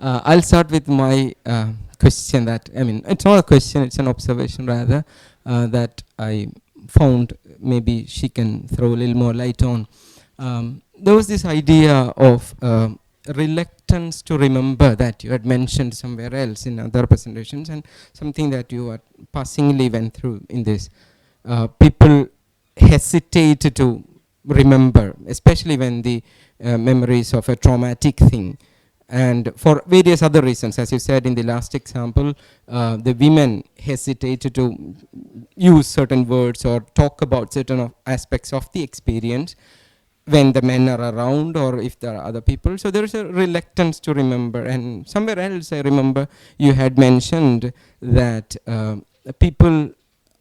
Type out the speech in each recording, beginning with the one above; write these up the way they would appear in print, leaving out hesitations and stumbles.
I'll start with my question that, I mean, it's not a question, it's an observation rather, that I found maybe she can throw a little more light on. There was this idea of reluctance to remember that you had mentioned somewhere else in other presentations, and something that you passingly went through in this. People hesitate to remember, especially when the memories of a traumatic thing. And for various other reasons, as you said in the last example, the women hesitated to use certain words or talk about certain aspects of the experience when the men are around or if there are other people. So there is a reluctance to remember. And somewhere else I remember you had mentioned that people,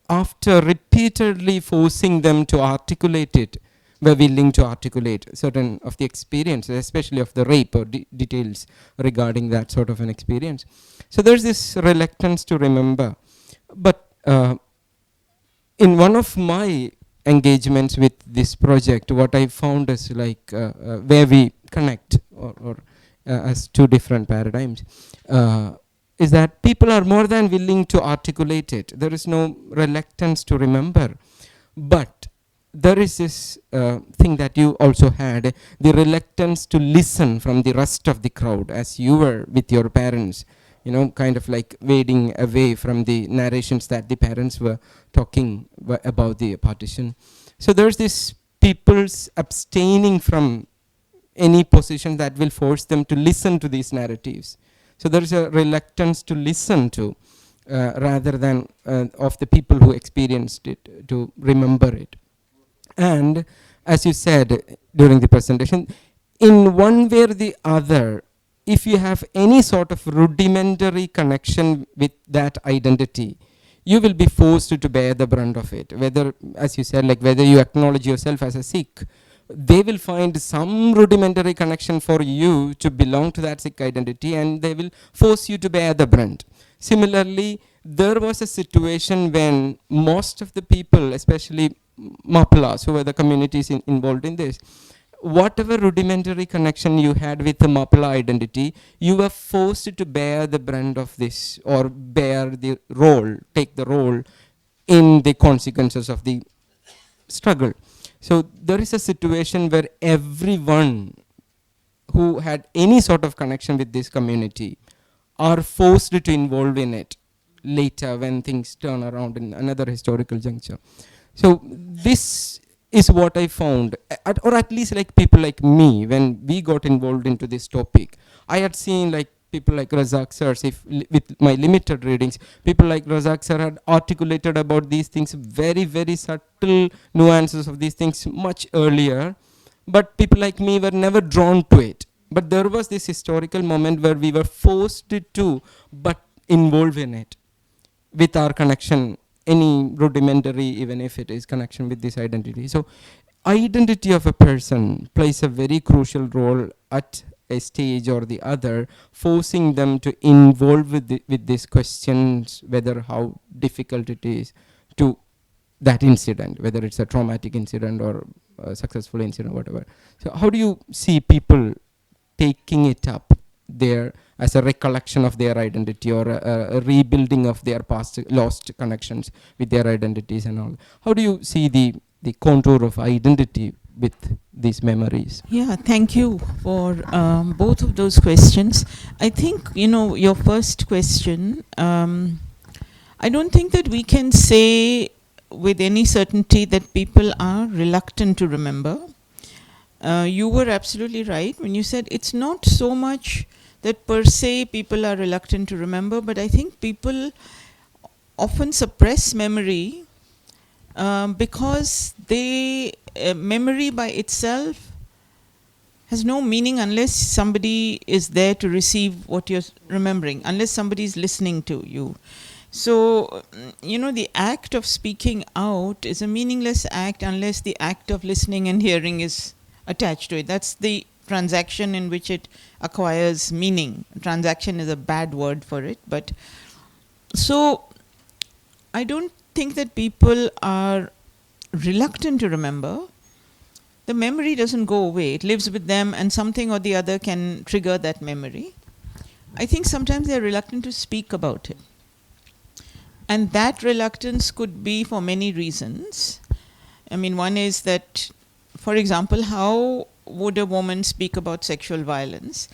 after repeatedly forcing them to articulate it, were willing to articulate certain of the experiences, especially of the rape or details regarding that sort of an experience. So there's this reluctance to remember. But in one of my engagements with this project, what I found is like where we connect or as two different paradigms, is that people are more than willing to articulate it. There is no reluctance to remember. But there is this thing that you also had, the reluctance to listen from the rest of the crowd, as you were with your parents, you know, kind of like wading away from the narrations that the parents were talking about the partition. So there's this people's abstaining from any position that will force them to listen to these narratives. So there is a reluctance to listen to, rather than of the people who experienced it, to remember it. And as you said during the presentation, in one way or the other, if you have any sort of rudimentary connection with that identity, you will be forced to bear the brunt of it. Whether, as you said, like whether you acknowledge yourself as a Sikh, they will find some rudimentary connection for you to belong to that Sikh identity, and they will force you to bear the brunt. Similarly, there was a situation when most of the people, especially Maplas, who were the communities involved in this, whatever rudimentary connection you had with the Mapla identity, you were forced to bear the brunt of this, or bear the role, take the role in the consequences of the struggle. So there is a situation where everyone who had any sort of connection with this community are forced to involve in it later when things turn around in another historical juncture. So this is what I found, or at least like people like me, when we got involved into this topic, I had seen like people like Razak sir, with my limited readings, people like Razak sir had articulated about these things, very, very subtle nuances of these things much earlier, but people like me were never drawn to it. But there was this historical moment where we were forced to but involve in it with our connection, any rudimentary, even if it is connection with this identity. So identity of a person plays a very crucial role at a stage or the other, forcing them to involve with these questions, whether how difficult it is to that incident, whether it's a traumatic incident or a successful incident, whatever. So how do you see people taking it up there as a recollection of their identity, or a rebuilding of their past lost connections with their identities and all? How do you see the contour of identity with these memories? Yeah, thank you for both of those questions. I think, you know, your first question, I don't think that we can say with any certainty that people are reluctant to remember. You were absolutely right when you said it's not so much that per se people are reluctant to remember, but I think people often suppress memory because memory by itself has no meaning unless somebody is there to receive what you're remembering, unless somebody is listening to you. So, you know, the act of speaking out is a meaningless act unless the act of listening and hearing is attached to it. That's the transaction in which it acquires meaning. Transaction is a bad word for it, but so I don't think that people are reluctant to remember. The memory doesn't go away. It lives with them, and something or the other can trigger that memory. I think sometimes they're reluctant to speak about it. And that reluctance could be for many reasons. I mean, one is that, for example, how would a woman speak about sexual violence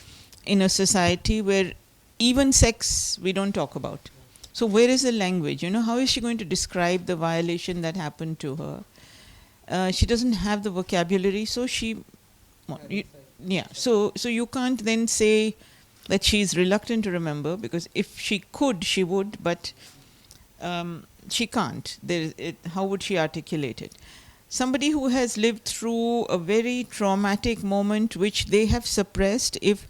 in a society where even sex we don't talk about? So where is the language? You know, how is she going to describe the violation that happened to her? She doesn't have the vocabulary, so So you can't then say that she's reluctant to remember, because if she could, she would, but she can't. How would she articulate it? Somebody who has lived through a very traumatic moment which they have suppressed, if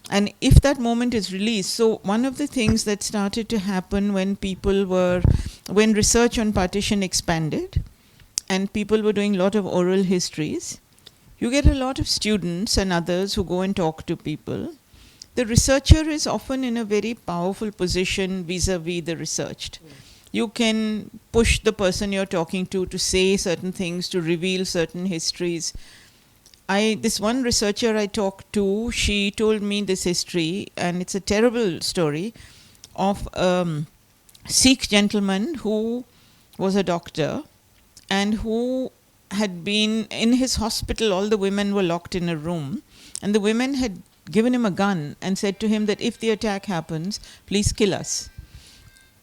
that moment is released. So one of the things that started to happen when research on partition expanded and people were doing a lot of oral histories, you get a lot of students and others who go and talk to people. The researcher is often in a very powerful position vis-a-vis the researched. You can push the person you're talking to say certain things, to reveal certain histories. This one researcher I talked to, she told me this history, and it's a terrible story, of a Sikh gentleman who was a doctor and who had been in his hospital. All the women were locked in a room, and the women had given him a gun and said to him that if the attack happens, please kill us.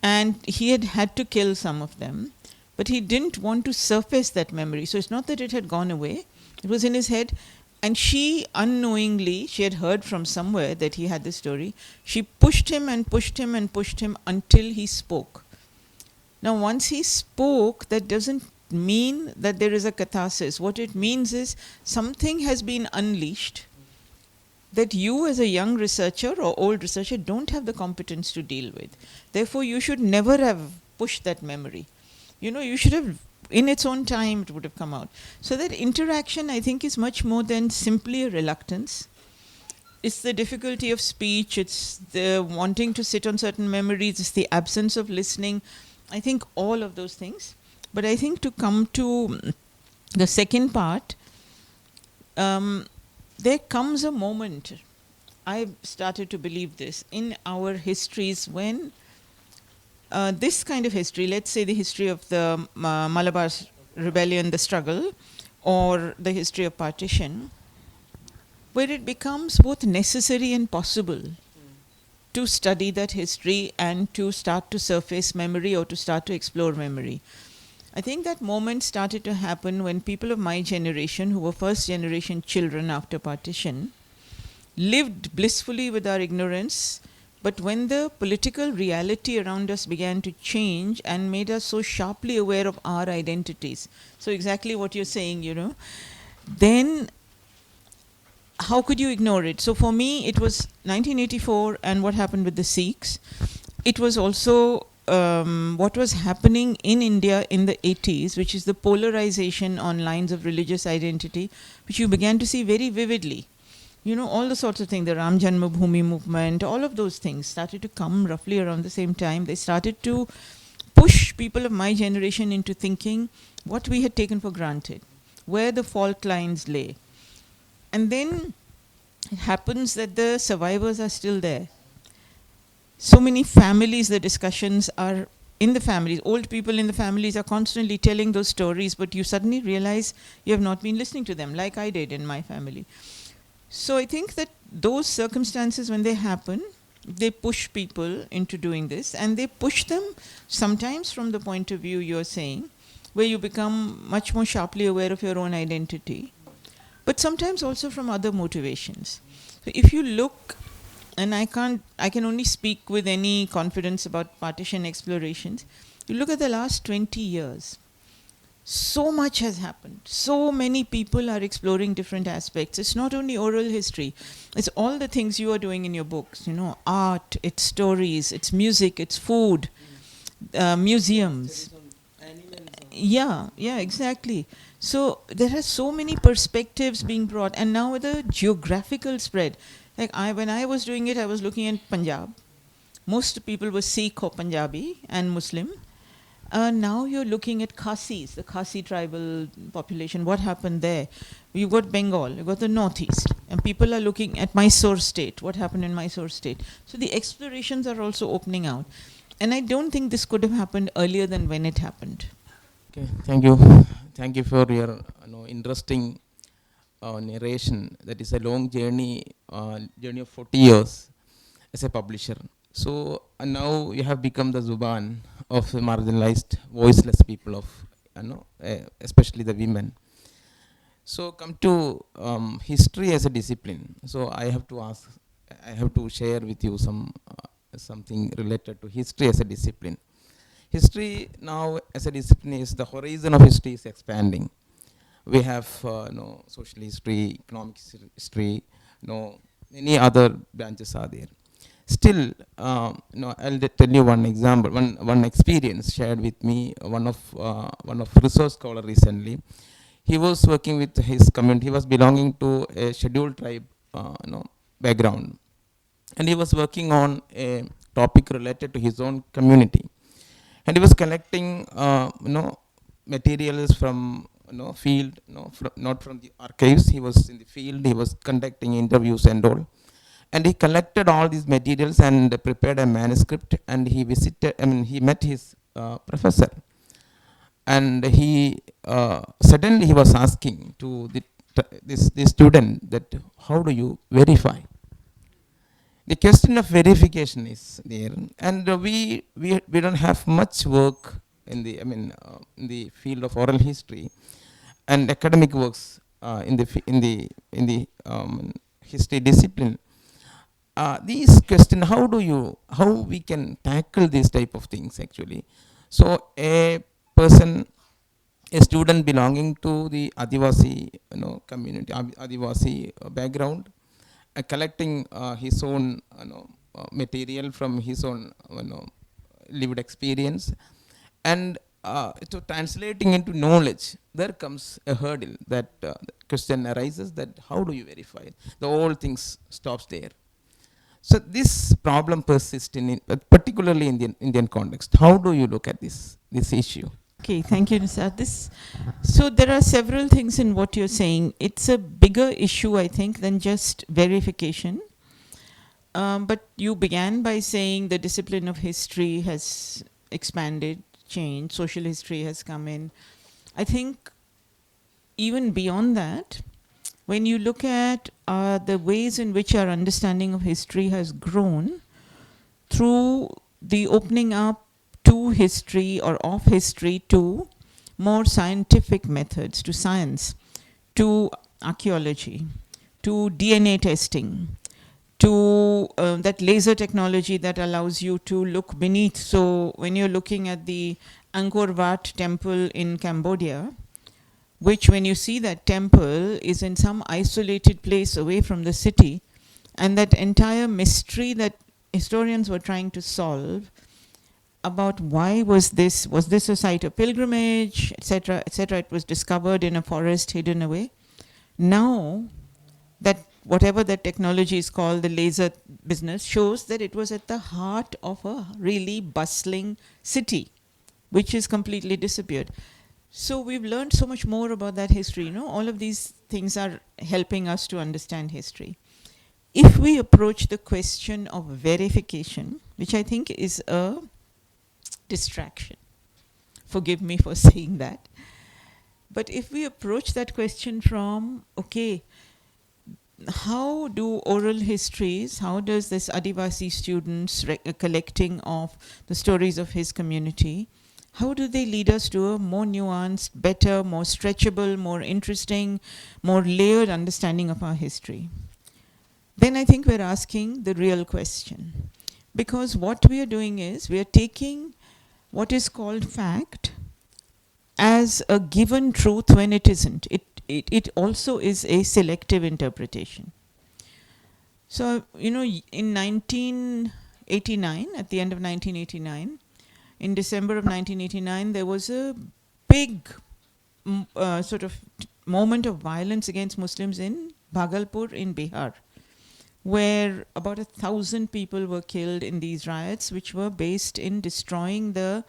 And he had to kill some of them, but he didn't want to surface that memory. So it's not that it had gone away, it was in his head. And she unknowingly, she had heard from somewhere that he had this story, she pushed him and pushed him and pushed him until he spoke. Now once he spoke, that doesn't mean that there is a catharsis. What it means is something has been unleashed that you as a young researcher or old researcher don't have the competence to deal with. Therefore, you should never have pushed that memory. You know, you should have, in its own time, it would have come out. So that interaction, I think, is much more than simply a reluctance. It's the difficulty of speech, it's the wanting to sit on certain memories, it's the absence of listening. I think all of those things. But I think to come to the second part, there comes a moment, I've started to believe this, in our histories when this kind of history, let's say the history of the Malabar rebellion, the struggle, or the history of partition, where it becomes both necessary and possible to study that history and to start to surface memory or to start to explore memory. I think that moment started to happen when people of my generation, who were first generation children after partition, lived blissfully with our ignorance, but when the political reality around us began to change and made us so sharply aware of our identities, so exactly what you're saying, you know, then how could you ignore it? So for me, it was 1984 and what happened with the Sikhs. It was also what was happening in India in the 80s, which is the polarization on lines of religious identity, which you began to see very vividly. You know, all the sorts of things, the Ram Janmabhoomi movement, all of those things started to come roughly around the same time. They started to push people of my generation into thinking what we had taken for granted, where the fault lines lay. And then it happens that the survivors are still there. So many families, the discussions are in the families. Old people in the families are constantly telling those stories, but you suddenly realize you have not been listening to them, like I did in my family. So I think that those circumstances, when they happen, they push people into doing this, and they push them sometimes from the point of view you're saying, where you become much more sharply aware of your own identity, but sometimes also from other motivations. So if you look, and I can only speak with any confidence about partition explorations, you look at the last 20 years, so much has happened. So many people are exploring different aspects. It's not only oral history, it's all the things you are doing in your books, you know, art, it's stories, it's music, it's food, museums. Yeah, exactly. So there are so many perspectives being brought, and now with the geographical spread. Like when I was doing it, I was looking at Punjab. Most people were Sikh or Punjabi and Muslim. Now you're looking at the Khasi tribal population. What happened there? You've got Bengal, you've got the Northeast. And people are looking at Mysore state, what happened in Mysore state. So the explorations are also opening out. And I don't think this could have happened earlier than when it happened. Okay, thank you. Thank you for your interesting narration. That is a long journey of 40 years as a publisher. So now you have become the Zuban of the marginalized, voiceless people of, especially the women. So come to history as a discipline. So I have to share with you something related to history as a discipline. History now as a discipline is the horizon of history is expanding. We have social history, economic history, many other branches are there. Still, I'll tell you one example, one experience shared with me. One of resource scholar recently. He was working with his community. He was belonging to a scheduled tribe, background, and he was working on a topic related to his own community. And he was collecting, materials from field, not from the archives. He was in the field. He was conducting interviews and all. And he collected all these materials and prepared a manuscript. And he he met his professor. And he suddenly he was asking to this student that how do you verify? The question of verification is there, and we don't have much work in the field of oral history and academic works in the history discipline. These questions, how we can tackle these type of things actually. So a person, a student belonging to the Adivasi community, Adivasi background, collecting his own material from his own lived experience, and to translating into knowledge, there comes a hurdle that the question arises that how do you verify it? The whole things stops there. So this problem persists particularly in the Indian context. How do you look at this issue? Okay, thank you, Nisar. So there are several things in what you're saying. It's a bigger issue, I think, than just verification. But you began by saying the discipline of history has expanded, changed, social history has come in. I think even beyond that, when you look at the ways in which our understanding of history has grown through the opening up to history or of history to more scientific methods, to science, to archaeology, to DNA testing, to that laser technology that allows you to look beneath. So when you're looking at the Angkor Wat temple in Cambodia, which when you see that temple is in some isolated place away from the city, and that entire mystery that historians were trying to solve about why was this a site of pilgrimage, etc., etc. It was discovered in a forest hidden away. Now that whatever that technology is called, the laser business, shows that it was at the heart of a really bustling city, which is completely disappeared. So we've learned so much more about that history. All of these things are helping us to understand history. If we approach the question of verification, which I think is a distraction, forgive me for saying that, but if we approach that question from, okay, how do oral histories, how does this Adivasi students collecting of the stories of his community, how do they lead us to a more nuanced, better, more stretchable, more interesting, more layered understanding of our history? Then I think we're asking the real question. Because what we are doing is we are taking what is called fact as a given truth when it isn't. It also is a selective interpretation. So, in 1989, at the end of 1989, in December of 1989, there was a big sort of moment of violence against Muslims in Bhagalpur in Bihar, where about 1,000 people were killed in these riots, which were based in destroying the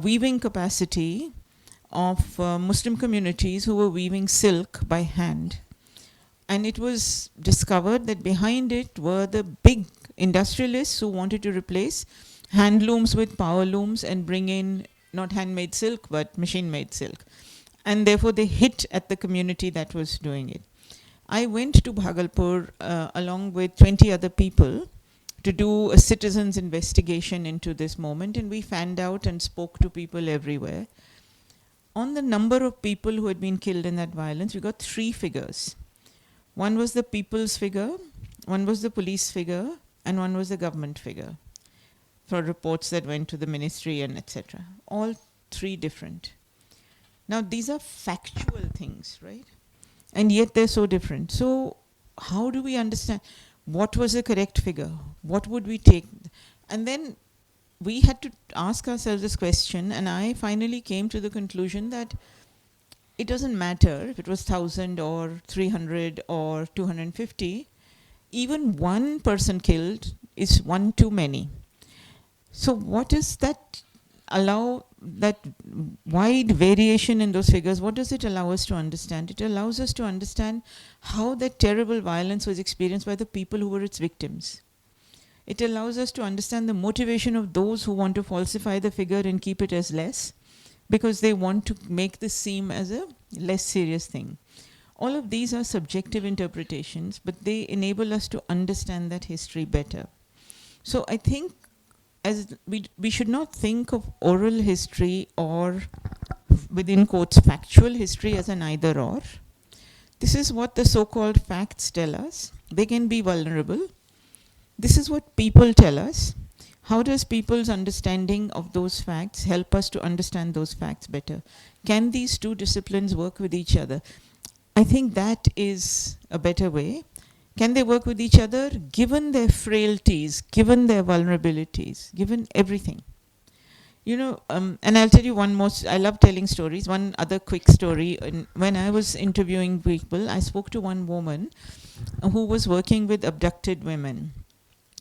weaving capacity of Muslim communities who were weaving silk by hand. And it was discovered that behind it were the big industrialists who wanted to replace handlooms with power looms and bring in not handmade silk but machine made silk. And therefore they hit at the community that was doing it. I went to Bhagalpur along with 20 other people to do a citizens' investigation into this moment, and we fanned out and spoke to people everywhere. On the number of people who had been killed in that violence, we got 3 figures. One was the people's figure, one was the police figure, and one was the government figure for reports that went to the ministry and etc. All 3 different. Now these are factual things, right? And yet they're so different. So how do we understand what was the correct figure? What would we take? And then we had to ask ourselves this question, and I finally came to the conclusion that it doesn't matter if it was 1,000 or 300 or 250. Even one person killed is one too many. So what does that allow, that wide variation in those figures, what does it allow us to understand? It allows us to understand how that terrible violence was experienced by the people who were its victims. It allows us to understand the motivation of those who want to falsify the figure and keep it as less, because they want to make this seem as a less serious thing. All of these are subjective interpretations, but they enable us to understand that history better. So I think as we should not think of oral history or, within quotes, factual history as an either or. This is what the so-called facts tell us. They can be vulnerable. This is what people tell us. How does people's understanding of those facts help us to understand those facts better? Can these 2 disciplines work with each other? I think that is a better way. Can they work with each other given their frailties, given their vulnerabilities, given everything? You know, and I'll tell you one more, I love telling stories. One other quick story. When I was interviewing people, I spoke to one woman who was working with abducted women.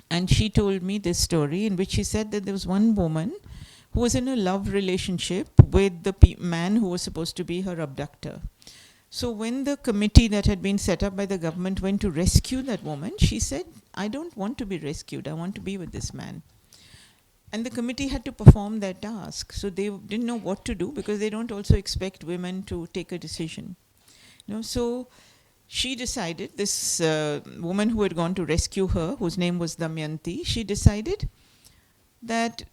And she told me this story in which she said that there was one woman who was in a love relationship with the man who was supposed to be her abductor. So when the committee that had been set up by the government went to rescue that woman, she said, I don't want to be rescued. I want to be with this man. And the committee had to perform their task. So they didn't know what to do, because they don't also expect women to take a decision. You know, so she decided, this woman who had gone to rescue her, whose name was Damayanti, she decided that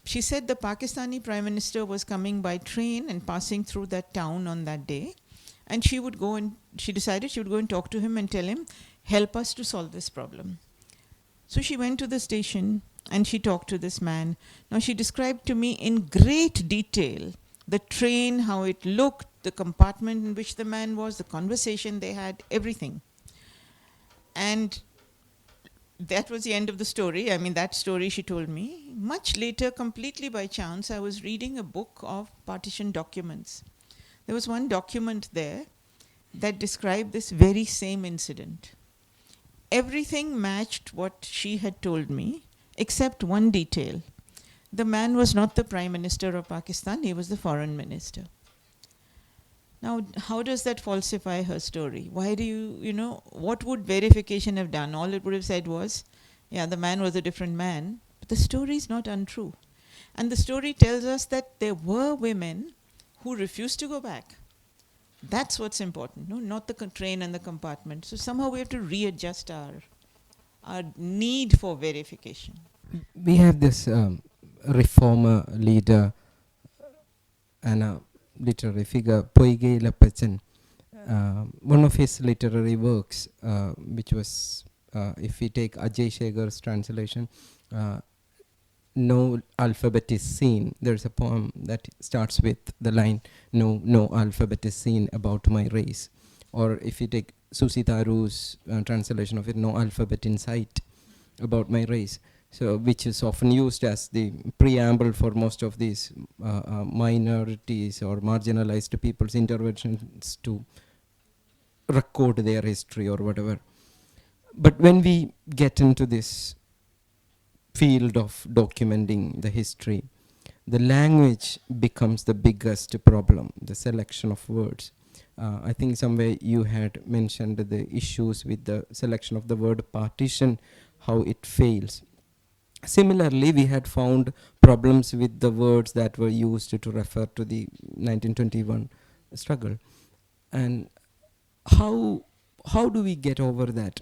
she said the Pakistani Prime Minister was coming by train and passing through that town on that day. And she decided she would go and talk to him and tell him, help us to solve this problem. So she went to the station and she talked to this man. Now she described to me in great detail the train, how it looked, the compartment in which the man was, the conversation they had, everything. And that was the end of the story. I mean, that story she told me. Much later, completely by chance, I was reading a book of partition documents. There was one document there that described this very same incident. Everything matched what she had told me, except one detail. The man was not the Prime Minister of Pakistan, he was the Foreign Minister. Now, how does that falsify her story? Why do what would verification have done? All it would have said was, yeah, the man was a different man, but the story is not untrue. And the story tells us that there were women who refused to go back. That's what's important, not the train and the compartment. So somehow we have to readjust our need for verification. We have this reformer leader and a literary figure, Poige Lapachan. One of his literary works, which was, if we take Ajay Shegar's translation, no alphabet is seen. There's a poem that starts with the line, no alphabet is seen about my race. Or if you take Susi Taru's translation of it, no alphabet in sight about my race. So, which is often used as the preamble for most of these minorities or marginalized people's interventions to record their history or whatever. But when we get into this field of documenting the history, the language becomes the biggest problem, the selection of words. I think somewhere you had mentioned the issues with the selection of the word partition, how it fails. Similarly, we had found problems with the words that were used to refer to the 1921 struggle. And how do we get over that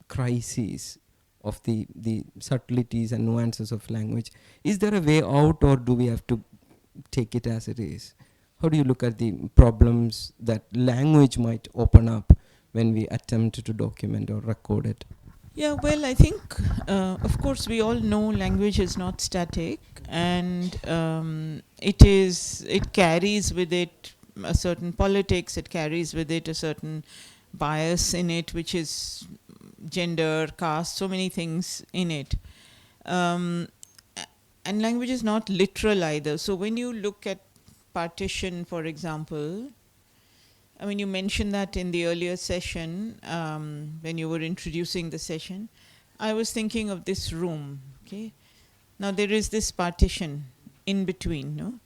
crisis of the subtleties and nuances of language? Is there a way out, or do we have to take it as it is? How do you look at the problems that language might open up when we attempt to document or record it? Yeah, well, I think, of course, we all know language is not static, and it carries with it a certain politics, it carries with it a certain bias in it, which is gender, caste, so many things in it. And language is not literal either. So when you look at partition, for example, I mean, you mentioned that in the earlier session, when you were introducing the session. I was thinking of this room, okay? Now there is this partition in between, no?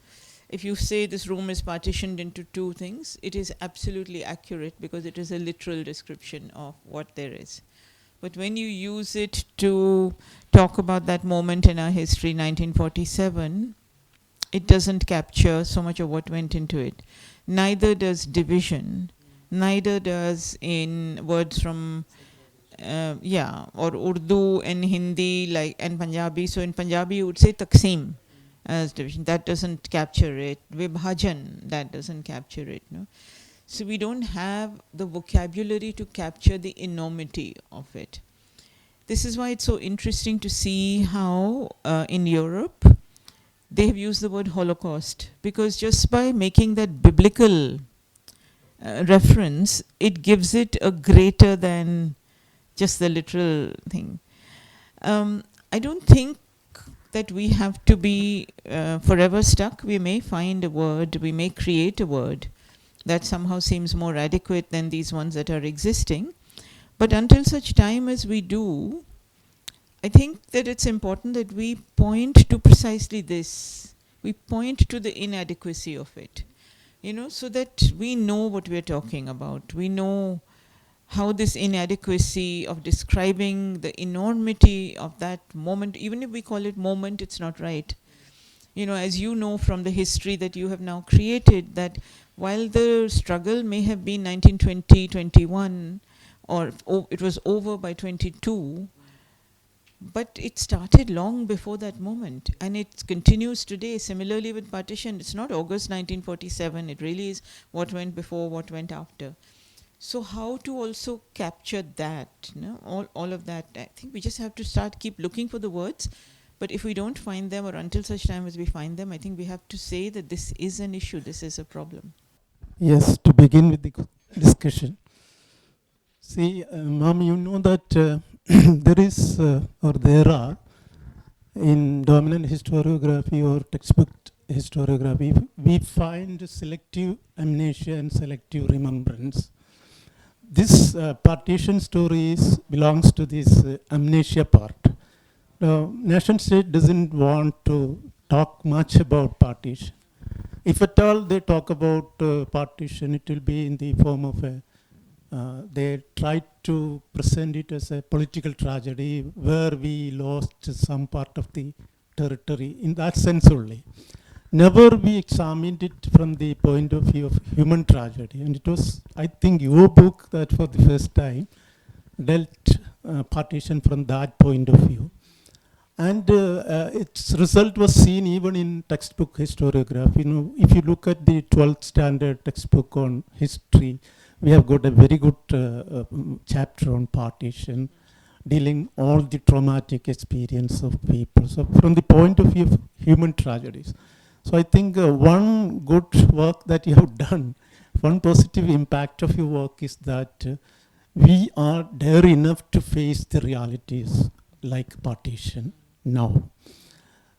If you say this room is partitioned into two things, it is absolutely accurate because it is a literal description of what there is. But when you use it to talk about that moment in our history, 1947, it doesn't capture so much of what went into it. Neither does division, neither does in words from or Urdu and Hindi, like, and Punjabi. So in Punjabi you would say Taqsim as division. That doesn't capture it. Vibhajan, that doesn't capture it. No? So we don't have the vocabulary to capture the enormity of it. This is why it's so interesting to see how in Europe they have used the word Holocaust, because just by making that biblical reference, it gives it a greater than just the literal thing. I don't think that we have to be forever stuck. We may find a word, we may create a word that somehow seems more adequate than these ones that are existing. But until such time as we do, I think that it's important that we point to precisely this. We point to the inadequacy of it, so that we know what we're talking about. We know how this inadequacy of describing the enormity of that moment, even if we call it moment, it's not right. As you know from the history that you have now created, that while the struggle may have been 1920, 21, or it was over by 22, but it started long before that moment, and it continues today. Similarly with partition, it's not August 1947, it really is what went before, what went after. So how to also capture that, all of that? I think we just have to keep looking for the words, but if we don't find them, or until such time as we find them, I think we have to say that this is an issue, this is a problem. Yes, to begin with the discussion. See, Mom, you know that there are, in dominant historiography or textbook historiography, we find selective amnesia and selective remembrance. This partition stories belongs to this amnesia part. Now, nation state doesn't want to talk much about partition. If at all they talk about partition, it will be in the form of they try to present it as a political tragedy where we lost some part of the territory, in that sense only. Never we examined it from the point of view of human tragedy. And it was, I think, your book that for the first time dealt partition from that point of view. And its result was seen even in textbook historiography. If you look at the 12th standard textbook on history, we have got a very good chapter on partition, dealing all the traumatic experience of people. So from the point of view of human tragedies. So I think one good work that you have done, one positive impact of your work is that we are dare enough to face the realities like partition now.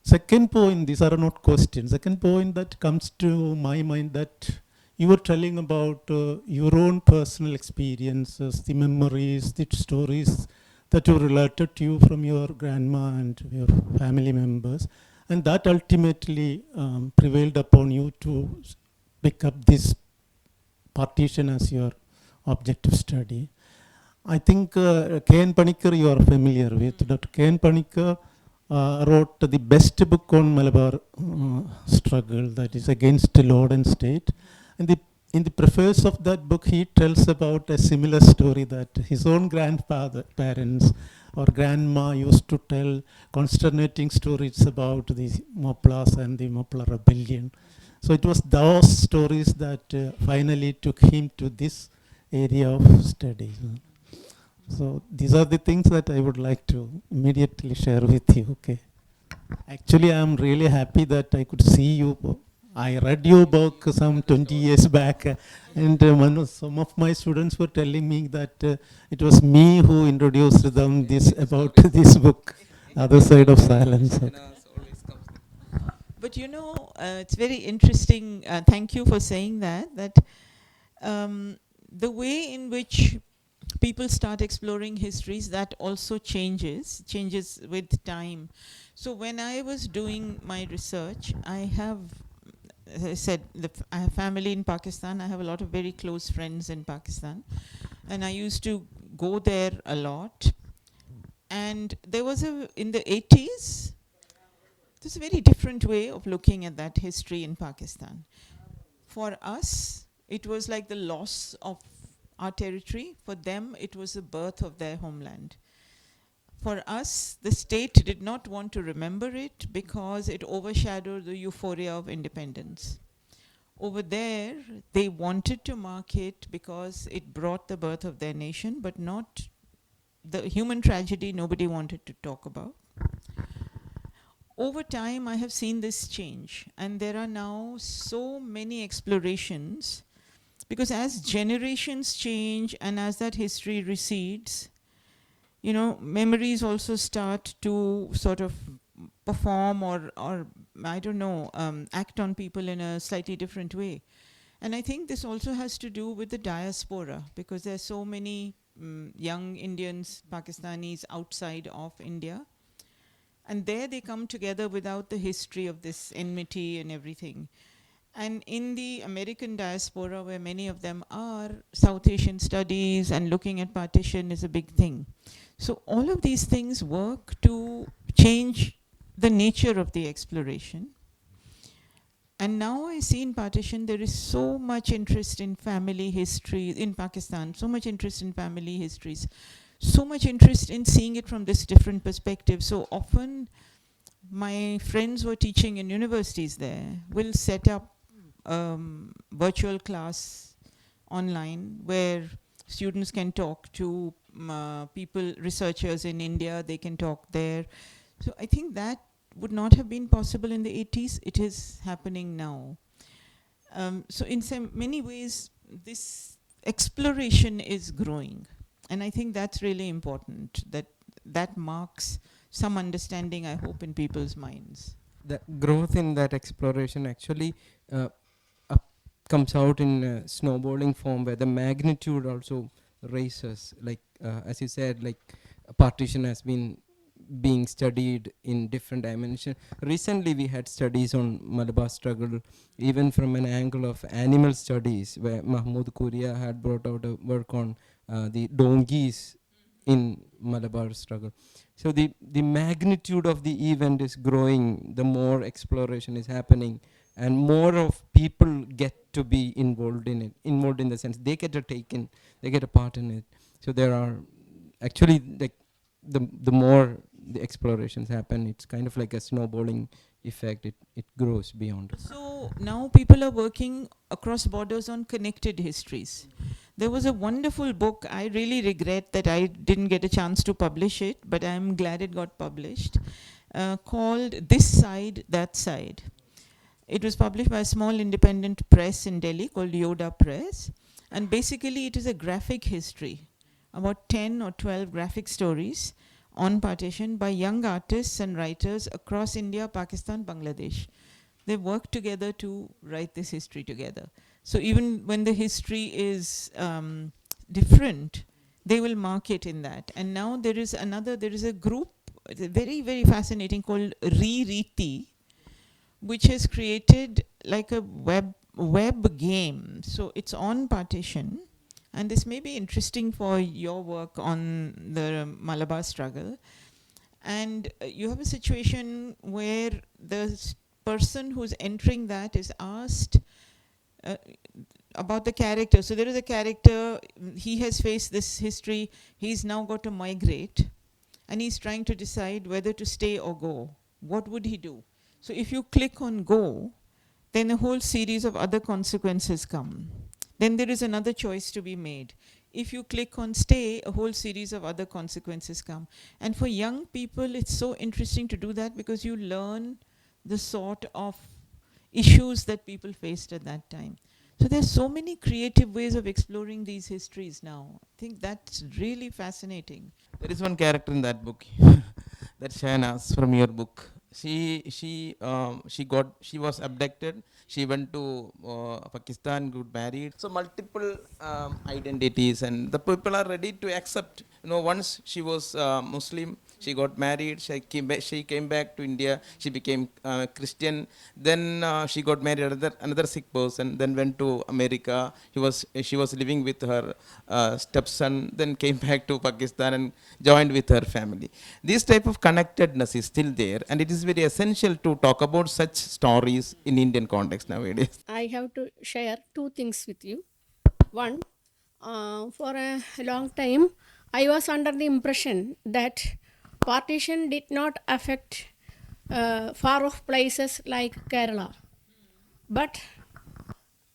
Second point, these are not questions. Second point that comes to my mind, that you were telling about your own personal experiences, the memories, the stories that were related to you from your grandma and your family members. And that ultimately prevailed upon you to pick up this partition as your objective study. I think K.N. Panikkar you are familiar with. Dr. K.N. Panikkar wrote the best book on Malabar struggle, that is against Lord and State. And in the preface of that book, he tells about a similar story that his own grandparents or grandma used to tell consternating stories about the Moplas and the Mopla rebellion. So it was those stories that finally took him to this area of study. So these are the things that I would like to immediately share with you. Okay. Actually, I am really happy that I could see you. I read your book some 20 years back, and some of my students were telling me that it was me who introduced them about this book, Other Side of Silence. Okay. But you know, it's very interesting. Thank you for saying that the way in which people start exploring histories, that also changes with time. So when I was doing my research, I have, as I said, I have family in Pakistan. I have a lot of very close friends in Pakistan, and I used to go there a lot. And there was in the 80s, there's a very different way of looking at that history in Pakistan. For us, it was like the loss of our territory. For them, it was the birth of their homeland. For us, the state did not want to remember it because it overshadowed the euphoria of independence. Over there, they wanted to mark it because it brought the birth of their nation, but not the human tragedy nobody wanted to talk about. Over time, I have seen this change, and there are now so many explorations, because as generations change and as that history recedes, you know, memories also start to sort of perform or I don't know, act on people in a slightly different way. And I think this also has to do with the diaspora, because there are so many young Indians, Pakistanis outside of India. And there they come together without the history of this enmity and everything. And in the American diaspora, where many of them are, South Asian studies and looking at partition is a big thing. So all of these things work to change the nature of the exploration. And now I see in partition there is so much interest in family history in Pakistan, so much interest in family histories, so much interest in seeing it from this different perspective. So often my friends who are teaching in universities there will set up virtual class online where students can talk to people, researchers in India, they can talk there. So I think that would not have been possible in the 80s. It is happening now. So in many ways, this exploration is growing. And I think that's really important, that marks some understanding, I hope, in people's minds. The growth in that exploration actually comes out in snowballing form, where the magnitude also raises. Like as you said, like partition has been being studied in different dimensions. Recently we had studies on Malabar struggle, even from an angle of animal studies, where Mahmood Kuria had brought out a work on the donkeys in Malabar struggle. So the magnitude of the event is growing, the more exploration is happening, and more of people get to be involved in it, involved in the sense they get a part in it. So there are actually, like, the more the explorations happen, it's kind of like a snowballing effect. It grows beyond. So now people are working across borders on connected histories. There was a wonderful book. I really regret that I didn't get a chance to publish it, but I'm glad it got published, called This Side, That Side. It was published by a small independent press in Delhi called Yoda Press. And basically it is a graphic history, about 10 or 12 graphic stories on partition by young artists and writers across India, Pakistan, Bangladesh. They worked together to write this history together. So even when the history is different, they will mark it in that. And now there is a group, very, very fascinating, called Riti, which has created like a web web game. So it's on partition, and this may be interesting for your work on the Malabar struggle. And you have a situation where the person who's entering that is asked uh, about the character. So there is a character, he has faced this history, he's now got to migrate, and he's trying to decide whether to stay or go. What would he do? So if you click on go, then a whole series of other consequences come. Then there is another choice to be made. If you click on stay, a whole series of other consequences come. And for young people, it's so interesting to do that because you learn the sort of issues that people faced at that time. So there's so many creative ways of exploring these histories now. I think that's really fascinating. There is one character in that book, that Shahnaz from your book. She was abducted. She went to Pakistan, got married. So multiple identities, and the people are ready to accept. Once she was Muslim, she got married. She came back to India. She became Christian. Then she got married another Sikh person. Then went to America. She was living with her stepson. Then came back to Pakistan and joined with her family. This type of connectedness is still there, and it is very essential to talk about such stories in Indian context nowadays. I have to share two things with you. One, for a long time, I was under the impression that partition did not affect far off places like Kerala. But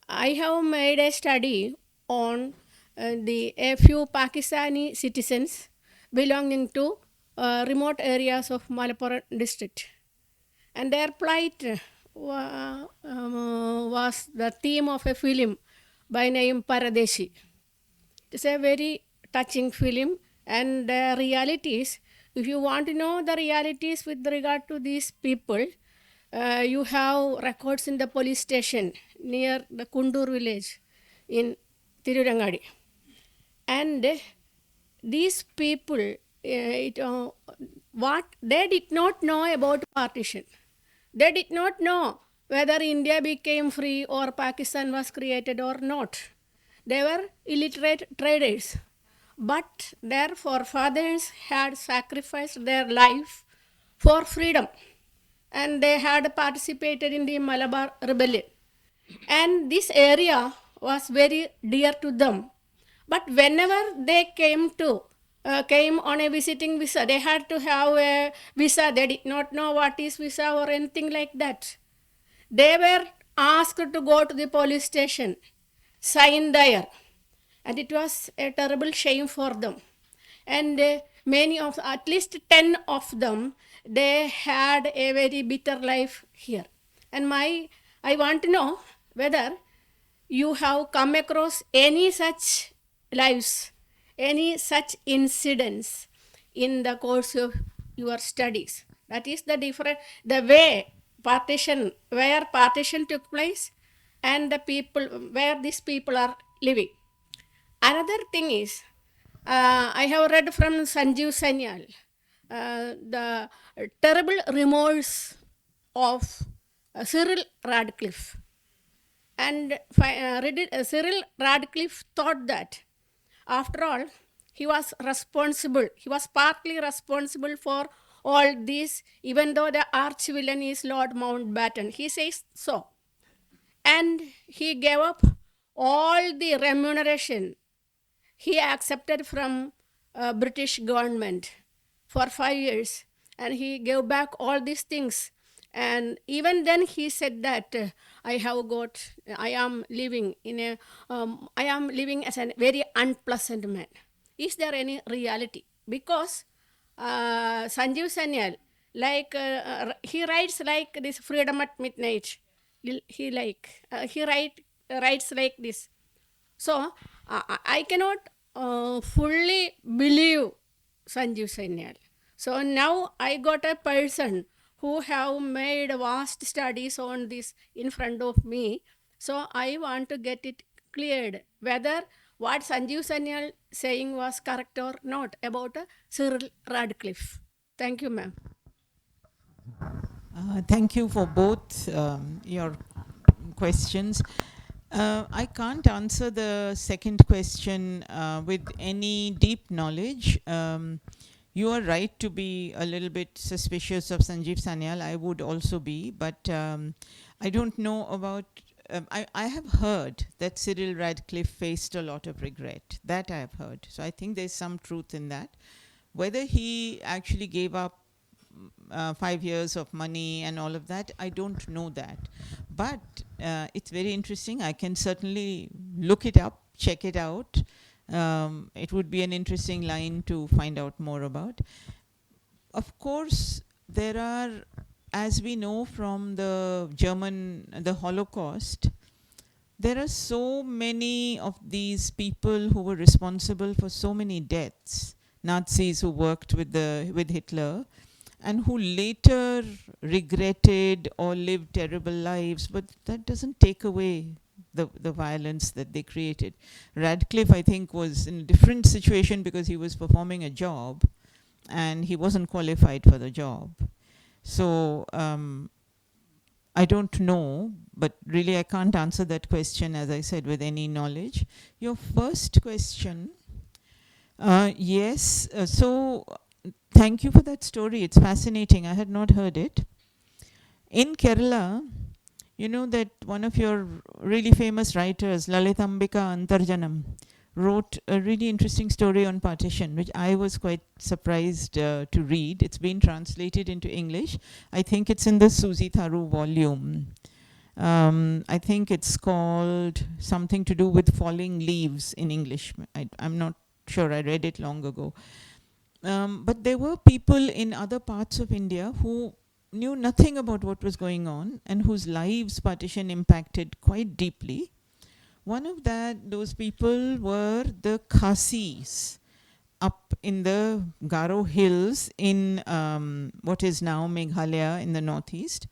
I have made a study on a few Pakistani citizens belonging to remote areas of Malappuram district, and their plight was the theme of a film by name Paradeshi. It's a very touching film, and the realities, if you want to know the realities with regard to these people, you have records in the police station near the Kundur village in Tirurangadi. And these people, what they did not know about partition. They did not know whether India became free or Pakistan was created or not. They were illiterate traders, but their forefathers had sacrificed their life for freedom, and they had participated in the Malabar rebellion. And this area was very dear to them. But whenever they came on a visiting visa, they had to have a visa. They did not know what is visa or anything like that. They were asked to go to the police station, sign there, and it was a terrible shame for them. And many of, at least 10 of them, they had a very bitter life here. And I want to know whether you have come across any such lives, any such incidents in the course of your studies. That is the way partition, where partition took place, and the people, where these people are living. Another thing is, I have read from Sanjeev Sanyal the terrible remorse of Cyril Radcliffe. And Cyril Radcliffe thought that, after all, he was partly responsible for all this, even though the arch villain is Lord Mountbatten. He says so. And he gave up all the remuneration he accepted from British government for 5 years, and he gave back all these things. And even then he said that I am living as a very unpleasant man. Is there any reality? Because Sanjeev Sanyal, he writes like this, Freedom at Midnight. He writes like this. So I cannot fully believe Sanjeev Sanyal. So now I got a person who have made vast studies on this in front of me. So I want to get it cleared whether what Sanjeev Sanyal saying was correct or not about Cyril Radcliffe. Thank you, ma'am. Thank you for both your questions. I can't answer the second question with any deep knowledge. You are right to be a little bit suspicious of Sanjeev Sanyal. I would also be, but I don't know about. I have heard that Cyril Radcliffe faced a lot of regret. That I have heard. So I think there's some truth in that. Whether he actually gave up 5 years of money and all of that, I don't know that. But it's very interesting. I can certainly look it up, check it out. It would be an interesting line to find out more about. Of course, there are, as we know from the Holocaust, there are so many of these people who were responsible for so many deaths, Nazis who worked with Hitler, and who later regretted or lived terrible lives, but that doesn't take away the violence that they created. Radcliffe, I think, was in a different situation because he was performing a job and he wasn't qualified for the job. So I don't know, but really I can't answer that question, as I said, with any knowledge. Your first question, yes, so thank you for that story. It's fascinating. I had not heard it. In Kerala, you know that one of your really famous writers, Lalitambika Antarjanam, wrote a really interesting story on partition, which I was quite surprised to read. It's been translated into English. I think it's in the Susi Tharu volume. I think it's called something to do with falling leaves in English. I'm not sure. I read it long ago. But there were people in other parts of India who knew nothing about what was going on and whose lives partition impacted quite deeply. One of those people were the Khasis up in the Garo Hills in what is now Meghalaya in the northeast.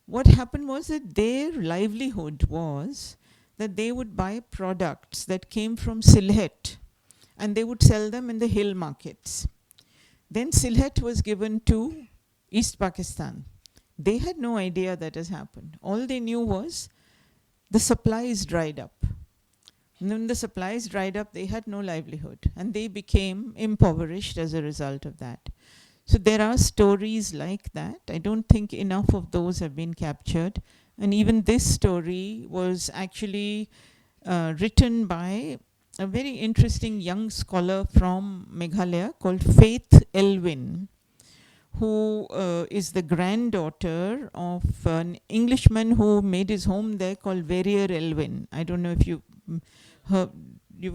What happened was that their livelihood was that they would buy products that came from Sylhet and they would sell them in the hill markets. Then Sylhet was given to East Pakistan. They had no idea that has happened. All they knew was the supplies dried up. And when the supplies dried up, they had no livelihood. And they became impoverished as a result of that. So there are stories like that. I don't think enough of those have been captured. And even this story was actually written by a very interesting young scholar from Meghalaya called Faith Elwin, who is the granddaughter of an Englishman who made his home there called Verrier Elwin. I don't know if you've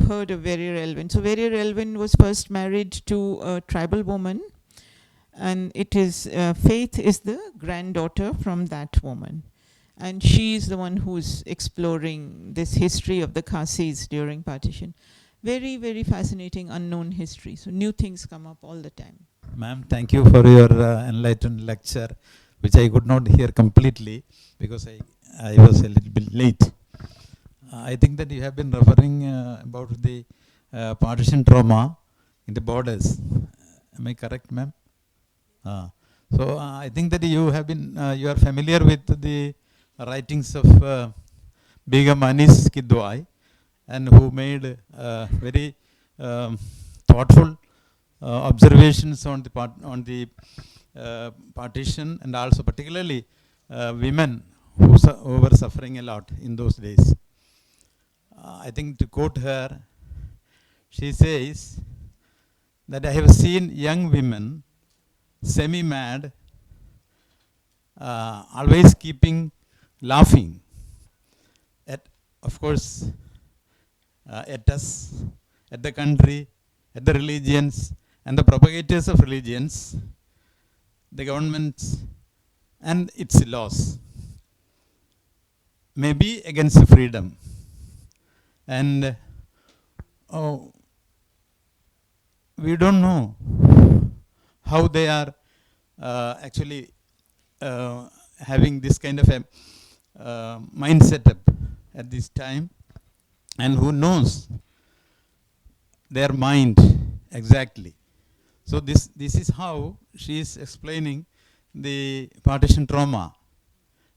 heard of Verrier Elwin. So Verrier Elwin was first married to a tribal woman, and it is Faith is the granddaughter from that woman. And she is the one who's exploring this history of the Khasis during partition. Very, very fascinating unknown history. So new things come up all the time. Ma'am, thank you for your enlightened lecture, which I could not hear completely because I was a little bit late. I think that you have been referring about the partition trauma in the borders. Am I correct, ma'am? So I think that you are familiar with the writings of Begum Anis Kidwai, and who made very thoughtful observations on the partition, and also particularly women who were suffering a lot in those days. I think to quote her, she says that I have seen young women semi-mad, always laughing at, of course, at us, at the country, at the religions, and the propagators of religions, the governments, and its laws. Maybe against freedom. And we don't know how they are actually having this kind of a mindset up at this time, and who knows their mind exactly. So this is how she is explaining the partition trauma.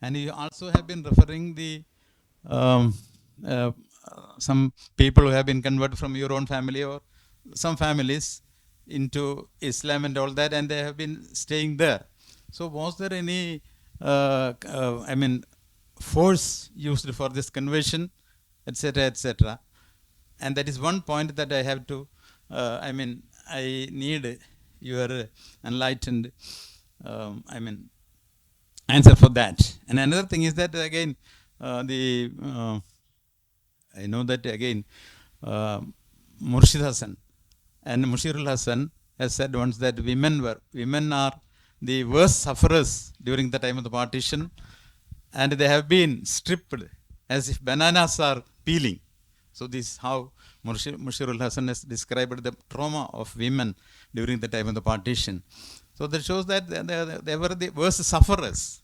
And you also have been referring the um, uh, some people who have been converted from your own family or some families into Islam and all that, and they have been staying there. So was there any, force used for this conversion, etc., etc.? And that is one point that I have to, I need your enlightened, answer for that. And another thing is that again, I know that again, uh, Murshid Hassan and Mushirul Hassan has said once that women are the worst sufferers during the time of the partition, and they have been stripped as if bananas are peeling. So this is how Mushirul Hassan has described the trauma of women during the time of the partition. So that shows that they were the worst sufferers.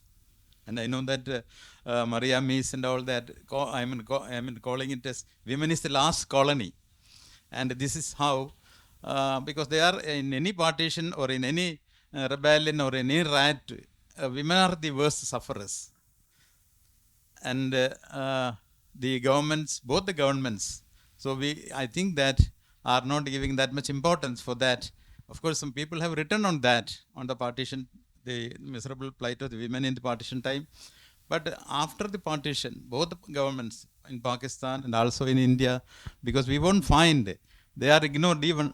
And I know that Maria Mies and all that, calling it as women is the last colony. And this is how, because they are in any partition or in any rebellion or in any riot, women are the worst sufferers. And the governments, both the governments, so I think that are not giving that much importance for that. Of course, some people have written on that, on the partition, the miserable plight of the women in the partition time. But after the partition, both the governments in Pakistan and also in India, because we won't find, they are ignored even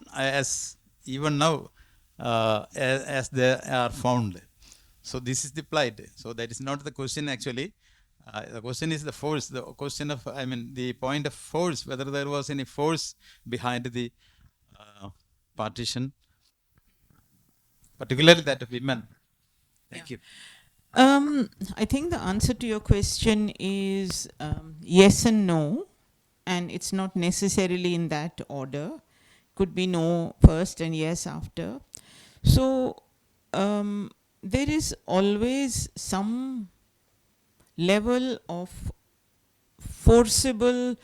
now as they are found. So this is the plight. So that is not the question actually. The question is the force, the question of, the point of force, whether there was any force behind the partition, particularly that of women. Thank you. I think the answer to your question is yes and no, and it's not necessarily in that order. Could be no first and yes after. So there is always some level of forcible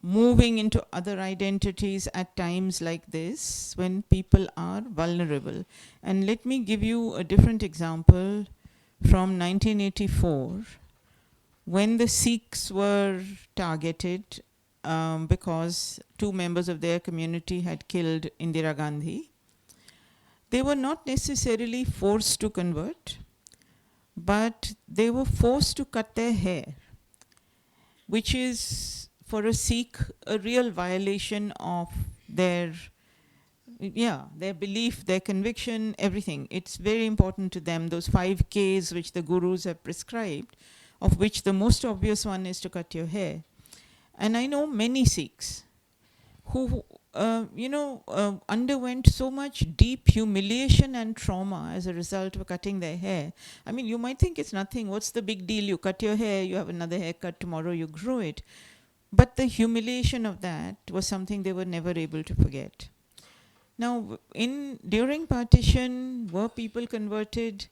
moving into other identities at times like this when people are vulnerable. And let me give you a different example from 1984 when the Sikhs were targeted because two members of their community had killed Indira Gandhi. They were not necessarily forced to convert, but they were forced to cut their hair, which is for a Sikh a real violation of their belief, their conviction, everything. It's very important to them, those 5 Ks which the gurus have prescribed, of which the most obvious one is to cut your hair. And I know many Sikhs who underwent so much deep humiliation and trauma as a result of cutting their hair. I mean, you might think it's nothing. What's the big deal? You cut your hair, you have another haircut, tomorrow you grow it. But the humiliation of that was something they were never able to forget. Now, during partition, were people converted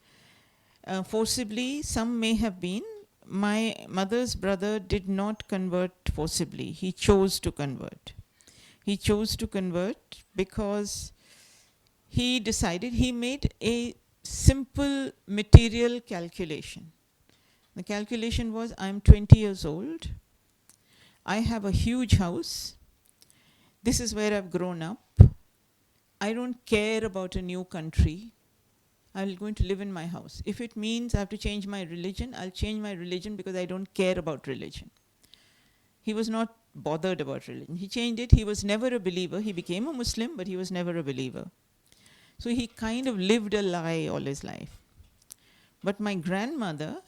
forcibly? Some may have been. My mother's brother did not convert forcibly. He chose to convert. He chose to convert because he decided, he made a simple material calculation. The calculation was, I'm 20 years old. I have a huge house. This is where I've grown up. I don't care about a new country. I'm going to live in my house. If it means I have to change my religion, I'll change my religion because I don't care about religion. He was not bothered about religion. He changed it. He was never a believer. He became a Muslim, but he was never a believer. So he kind of lived a lie all his life. But my grandmother,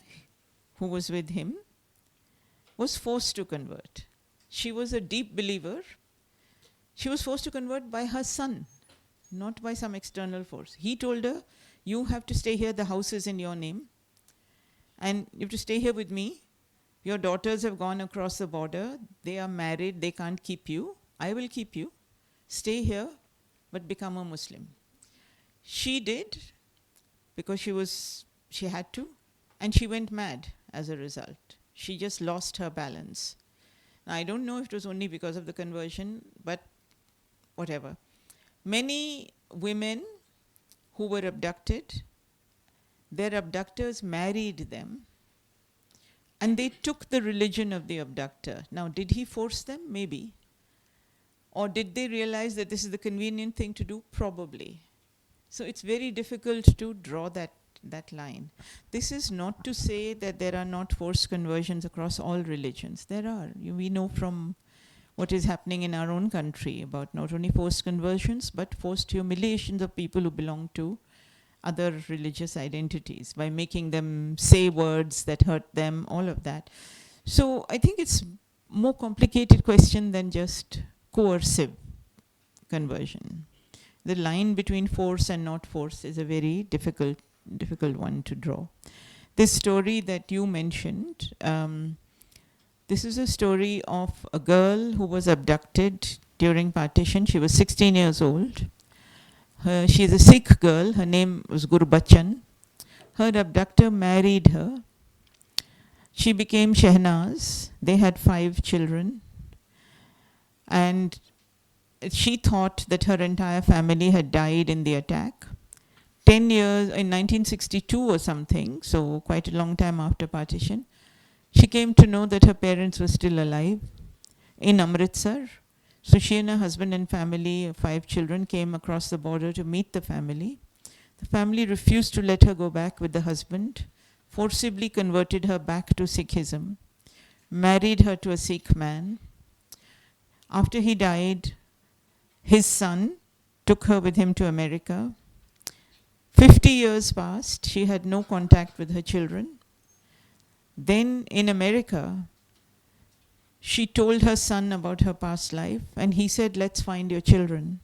who was with him, was forced to convert. She was a deep believer. She was forced to convert by her son, not by some external force. He told her, you have to stay here, the house is in your name, and you have to stay here with me. Your daughters have gone across the border, they are married, they can't keep you. I will keep you. Stay here, but become a Muslim. She did, because she had to, and she went mad as a result. She just lost her balance. Now, I don't know if it was only because of the conversion, but whatever. Many women who were abducted, their abductors married them And they took the religion of the abductor. Now, did he force them? Maybe. Or did they realize that this is the convenient thing to do? Probably. So it's very difficult to draw that line. This is not to say that there are not forced conversions across all religions. There are. We know from what is happening in our own country about not only forced conversions, but forced humiliations of people who belong to other religious identities by making them say words that hurt them, all of that. So I think it's more complicated question than just coercive conversion. The line between force and not force is a very difficult one to draw. This story that you mentioned, this is a story of a girl who was abducted during partition. She was 16 years old. She is a Sikh girl. Her name was Gurbachan. Her abductor married her. She became Shehnaz. They had 5 children. And she thought that her entire family had died in the attack. 10 years, in 1962 or something, so quite a long time after partition, she came to know that her parents were still alive in Amritsar. So she and her husband and family, 5 children, came across the border to meet the family. The family refused to let her go back with the husband, forcibly converted her back to Sikhism, married her to a Sikh man. After he died, his son took her with him to America. 50 years passed. She had no contact with her children. Then in America, she told her son about her past life, and he said, let's find your children.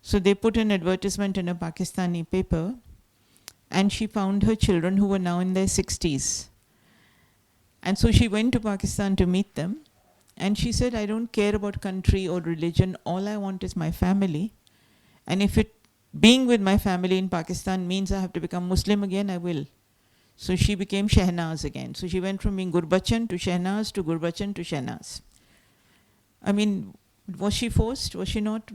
So they put an advertisement in a Pakistani paper, and she found her children who were now in their 60s. And so she went to Pakistan to meet them, and she said, I don't care about country or religion, all I want is my family. And if being with my family in Pakistan means I have to become Muslim again, I will. So she became Shehnaz again. So she went from being Gurbachan to Shehnaz to Gurbachan to Shehnaz. I mean, was she forced? Was she not?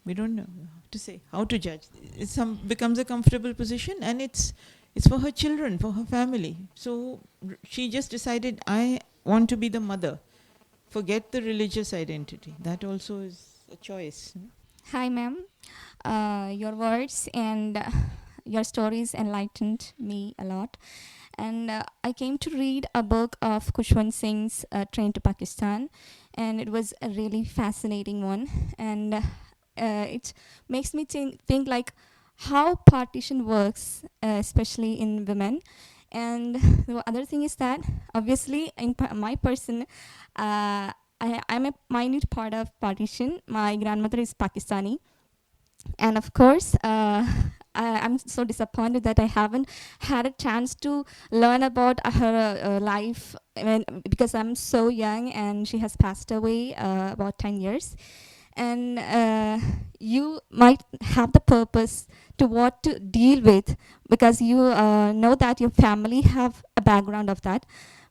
We don't know to say, how to judge. It becomes a comfortable position, and it's for her children, for her family. So she just decided, I want to be the mother. Forget the religious identity. That also is a choice. Hi, ma'am. Your words and your stories enlightened me a lot. And I came to read a book of Khushwant Singh's Train to Pakistan, and it was a really fascinating one. And it makes me think like how partition works, especially in women. And the other thing is that obviously in my person, I'm a minute part of partition. My grandmother is Pakistani. And of course, I'm so disappointed that I haven't had a chance to learn about her life because I'm so young and she has passed away about 10 years. And you might have the purpose to what to deal with because you know that your family have a background of that.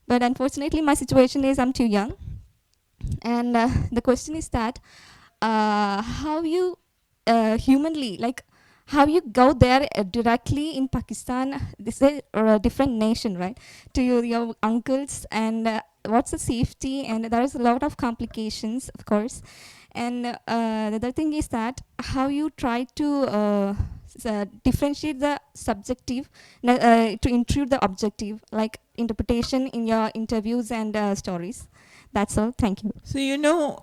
But unfortunately, my situation is I'm too young. And the question is that how you humanly, like how you go there directly in Pakistan, this is a different nation, right, to your uncles, and what's the safety, and there is a lot of complications, of course. And the other thing is that how you try to differentiate the subjective to include the objective, like interpretation in your interviews and stories. That's all. Thank you. So, you know,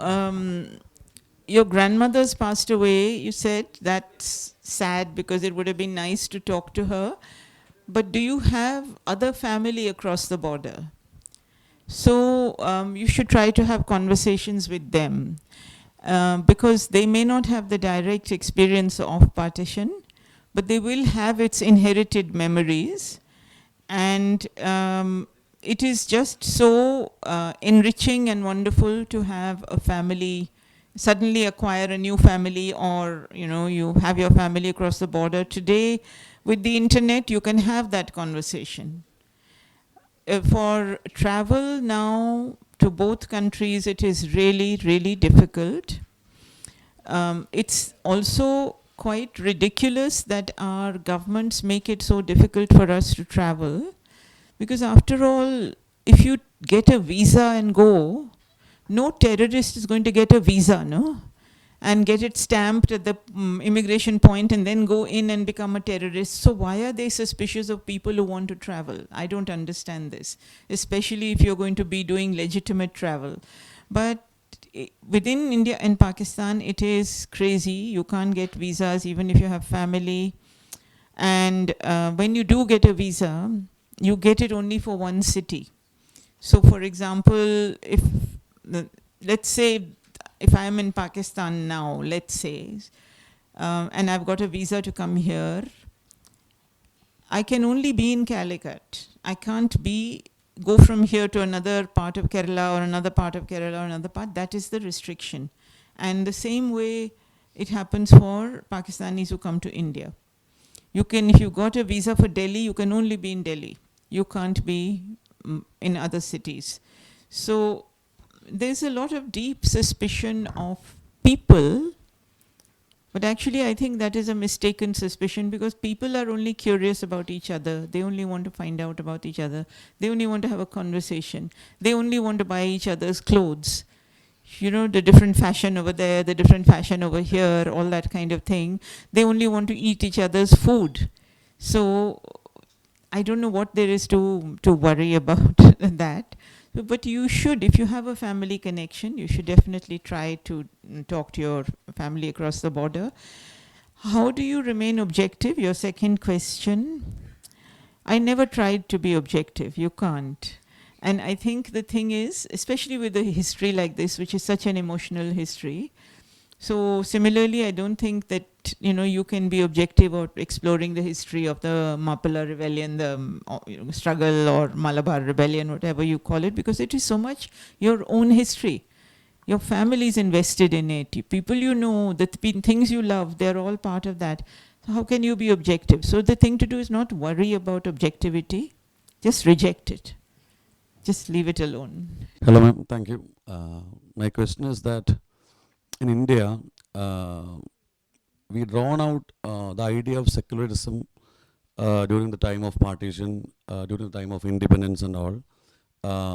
your grandmother's passed away. You said that's sad because it would have been nice to talk to her. But do you have other family across the border? So you should try to have conversations with them because they may not have the direct experience of partition, but they will have its inherited memories. And it is just so enriching and wonderful to have a family, suddenly acquire a new family, or you have your family across the border. Today, with the internet, you can have that conversation. For travel now to both countries, it is really, really difficult. It's also quite ridiculous that our governments make it so difficult for us to travel, because after all, if you get a visa and go, no terrorist is going to get a visa, no? And get it stamped at the immigration point and then go in and become a terrorist. So why are they suspicious of people who want to travel? I don't understand this, especially if you're going to be doing legitimate travel. But within India and Pakistan, it is crazy. You can't get visas even if you have family. And when you do get a visa, you get it only for one city. So for example, if let's say if I am in Pakistan now, let's say, and I've got a visa to come here, I can only be in Calicut. I can't go from here to another part of Kerala or another part of Kerala or another part. That is the restriction. And the same way it happens for Pakistanis who come to India. You can, if you got a visa for Delhi, you can only be in Delhi. You can't be in other cities. So there's a lot of deep suspicion of people, but actually I think that is a mistaken suspicion, because people are only curious about each other. They only want to find out about each other. They only want to have a conversation. They only want to buy each other's clothes. You know, the different fashion over there, the different fashion over here, all that kind of thing. They only want to eat each other's food. So I don't know what there is to worry about that. But you should, if you have a family connection, you should definitely try to talk to your family across the border. How do you remain objective? Your second question. I never tried to be objective. You can't. And I think the thing is, especially with a history like this, which is such an emotional history, so similarly, I don't think that, you know, you can be objective or exploring the history of the Mappala rebellion, the struggle, or Malabar rebellion, whatever you call it, because it is so much your own history. Your family is invested in it. People you know, the things you love, they're all part of that. So how can you be objective? So the thing to do is not worry about objectivity. Just reject it. Just leave it alone. Hello, ma'am. Thank you. My question is that in India, we drawn out the idea of secularism during the time of partition, during the time of independence and all.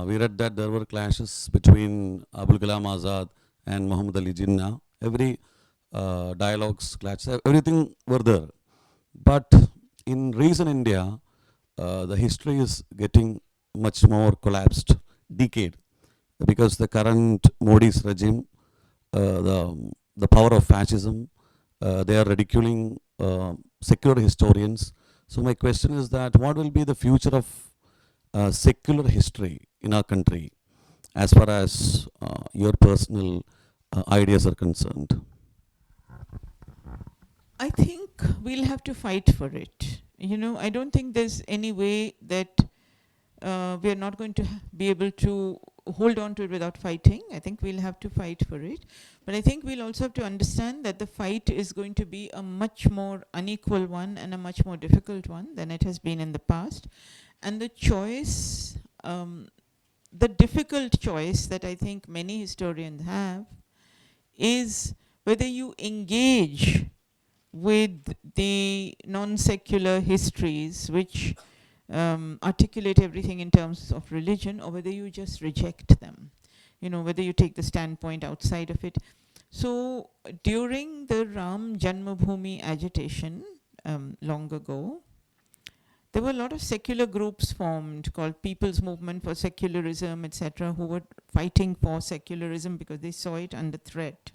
We read that there were clashes between Abul Kalam Azad and Muhammad Ali Jinnah. Every dialogues, clashes, everything were there. But in recent India, the history is getting much more collapsed, decayed, because the current Modi's regime, the power of fascism, they are ridiculing secular historians. So my question is that what will be the future of secular history in our country as far as your personal ideas are concerned? I think we'll have to fight for it. You know, I don't think there's any way that we are not going to be able to hold on to it without fighting. I think we'll have to fight for it. But I think we'll also have to understand that the fight is going to be a much more unequal one and a much more difficult one than it has been in the past. And the choice, the difficult choice that I think many historians have is whether you engage with the non-secular histories which articulate everything in terms of religion, or whether you just reject them, you know, whether you take the standpoint outside of it. So during the Ram Janmabhoomi agitation long ago, there were a lot of secular groups formed called People's Movement for Secularism, etc., who were fighting for secularism because they saw it under threat.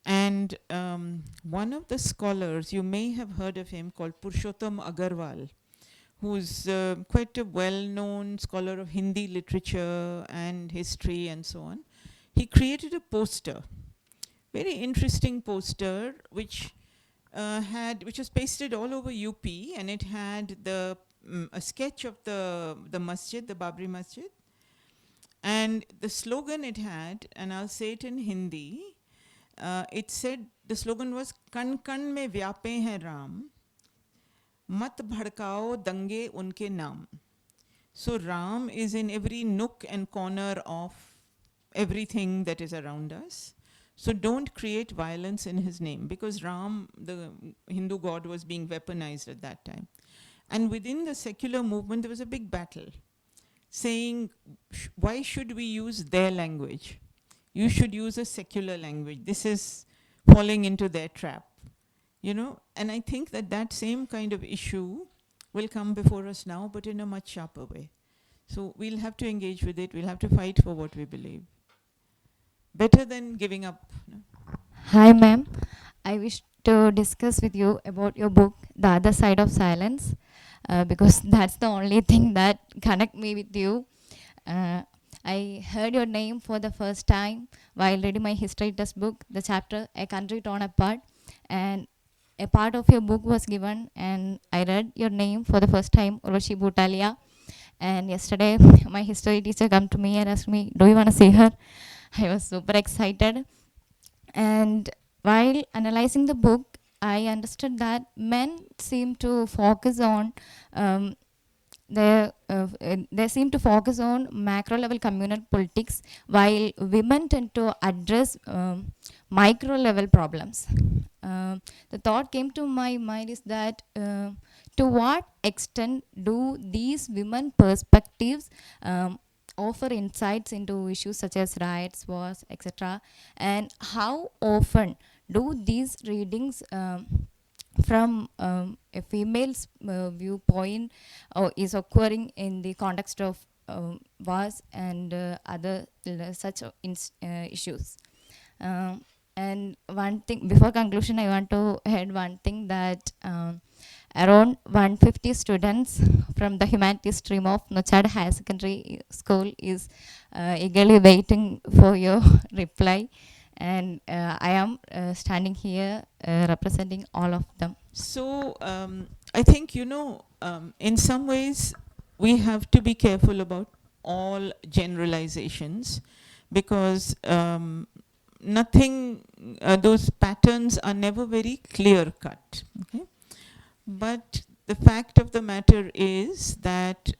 And one of the scholars, you may have heard of him, called Purushottam Agarwal, who's quite a well-known scholar of Hindi literature and history and so on. He created a poster, very interesting poster, which was pasted all over UP, and it had a sketch of the masjid, the Babri Masjid, and the slogan it had, and I'll say it in Hindi. It said, the slogan was, "Kan kan mein vyape hai Ram, mat bhadkao dange unke naam." So Ram is in every nook and corner of everything that is around us. So don't create violence in his name, because Ram, the Hindu god, was being weaponized at that time. And within the secular movement, there was a big battle. saying, why should we use their language? You should use a secular language. This is falling into their trap. You know, and I think that that same kind of issue will come before us now, but in a much sharper way. So we'll have to engage with it. We'll have to fight for what we believe. Better than giving up. No? Hi, ma'am. I wish to discuss with you about your book, The Other Side of Silence, because that's the only thing that connect me with you. I heard your name for the first time while reading my history test book, the chapter A Country Torn Apart, and a part of your book was given, and I read your name for the first time, Urvashi Butalia. And yesterday, my history teacher came to me and asked me, "Do you want to see her?" I was super excited. And while analyzing the book, I understood that men seem to focus on they seem to focus on macro level communal politics, while women tend to address micro level problems. The thought came to my mind is that to what extent do these women perspectives offer insights into issues such as rights, wars, etc., and how often do these readings from a female's viewpoint is occurring in the context of wars and other such issues. And one thing, before conclusion, I want to add one thing that around 150 students from the humanities stream of Nochad Higher Secondary School is eagerly waiting for your reply. And I am standing here representing all of them. So I think, you know, in some ways we have to be careful about all generalizations, because those patterns are never very clear cut. Okay? But the fact of the matter is that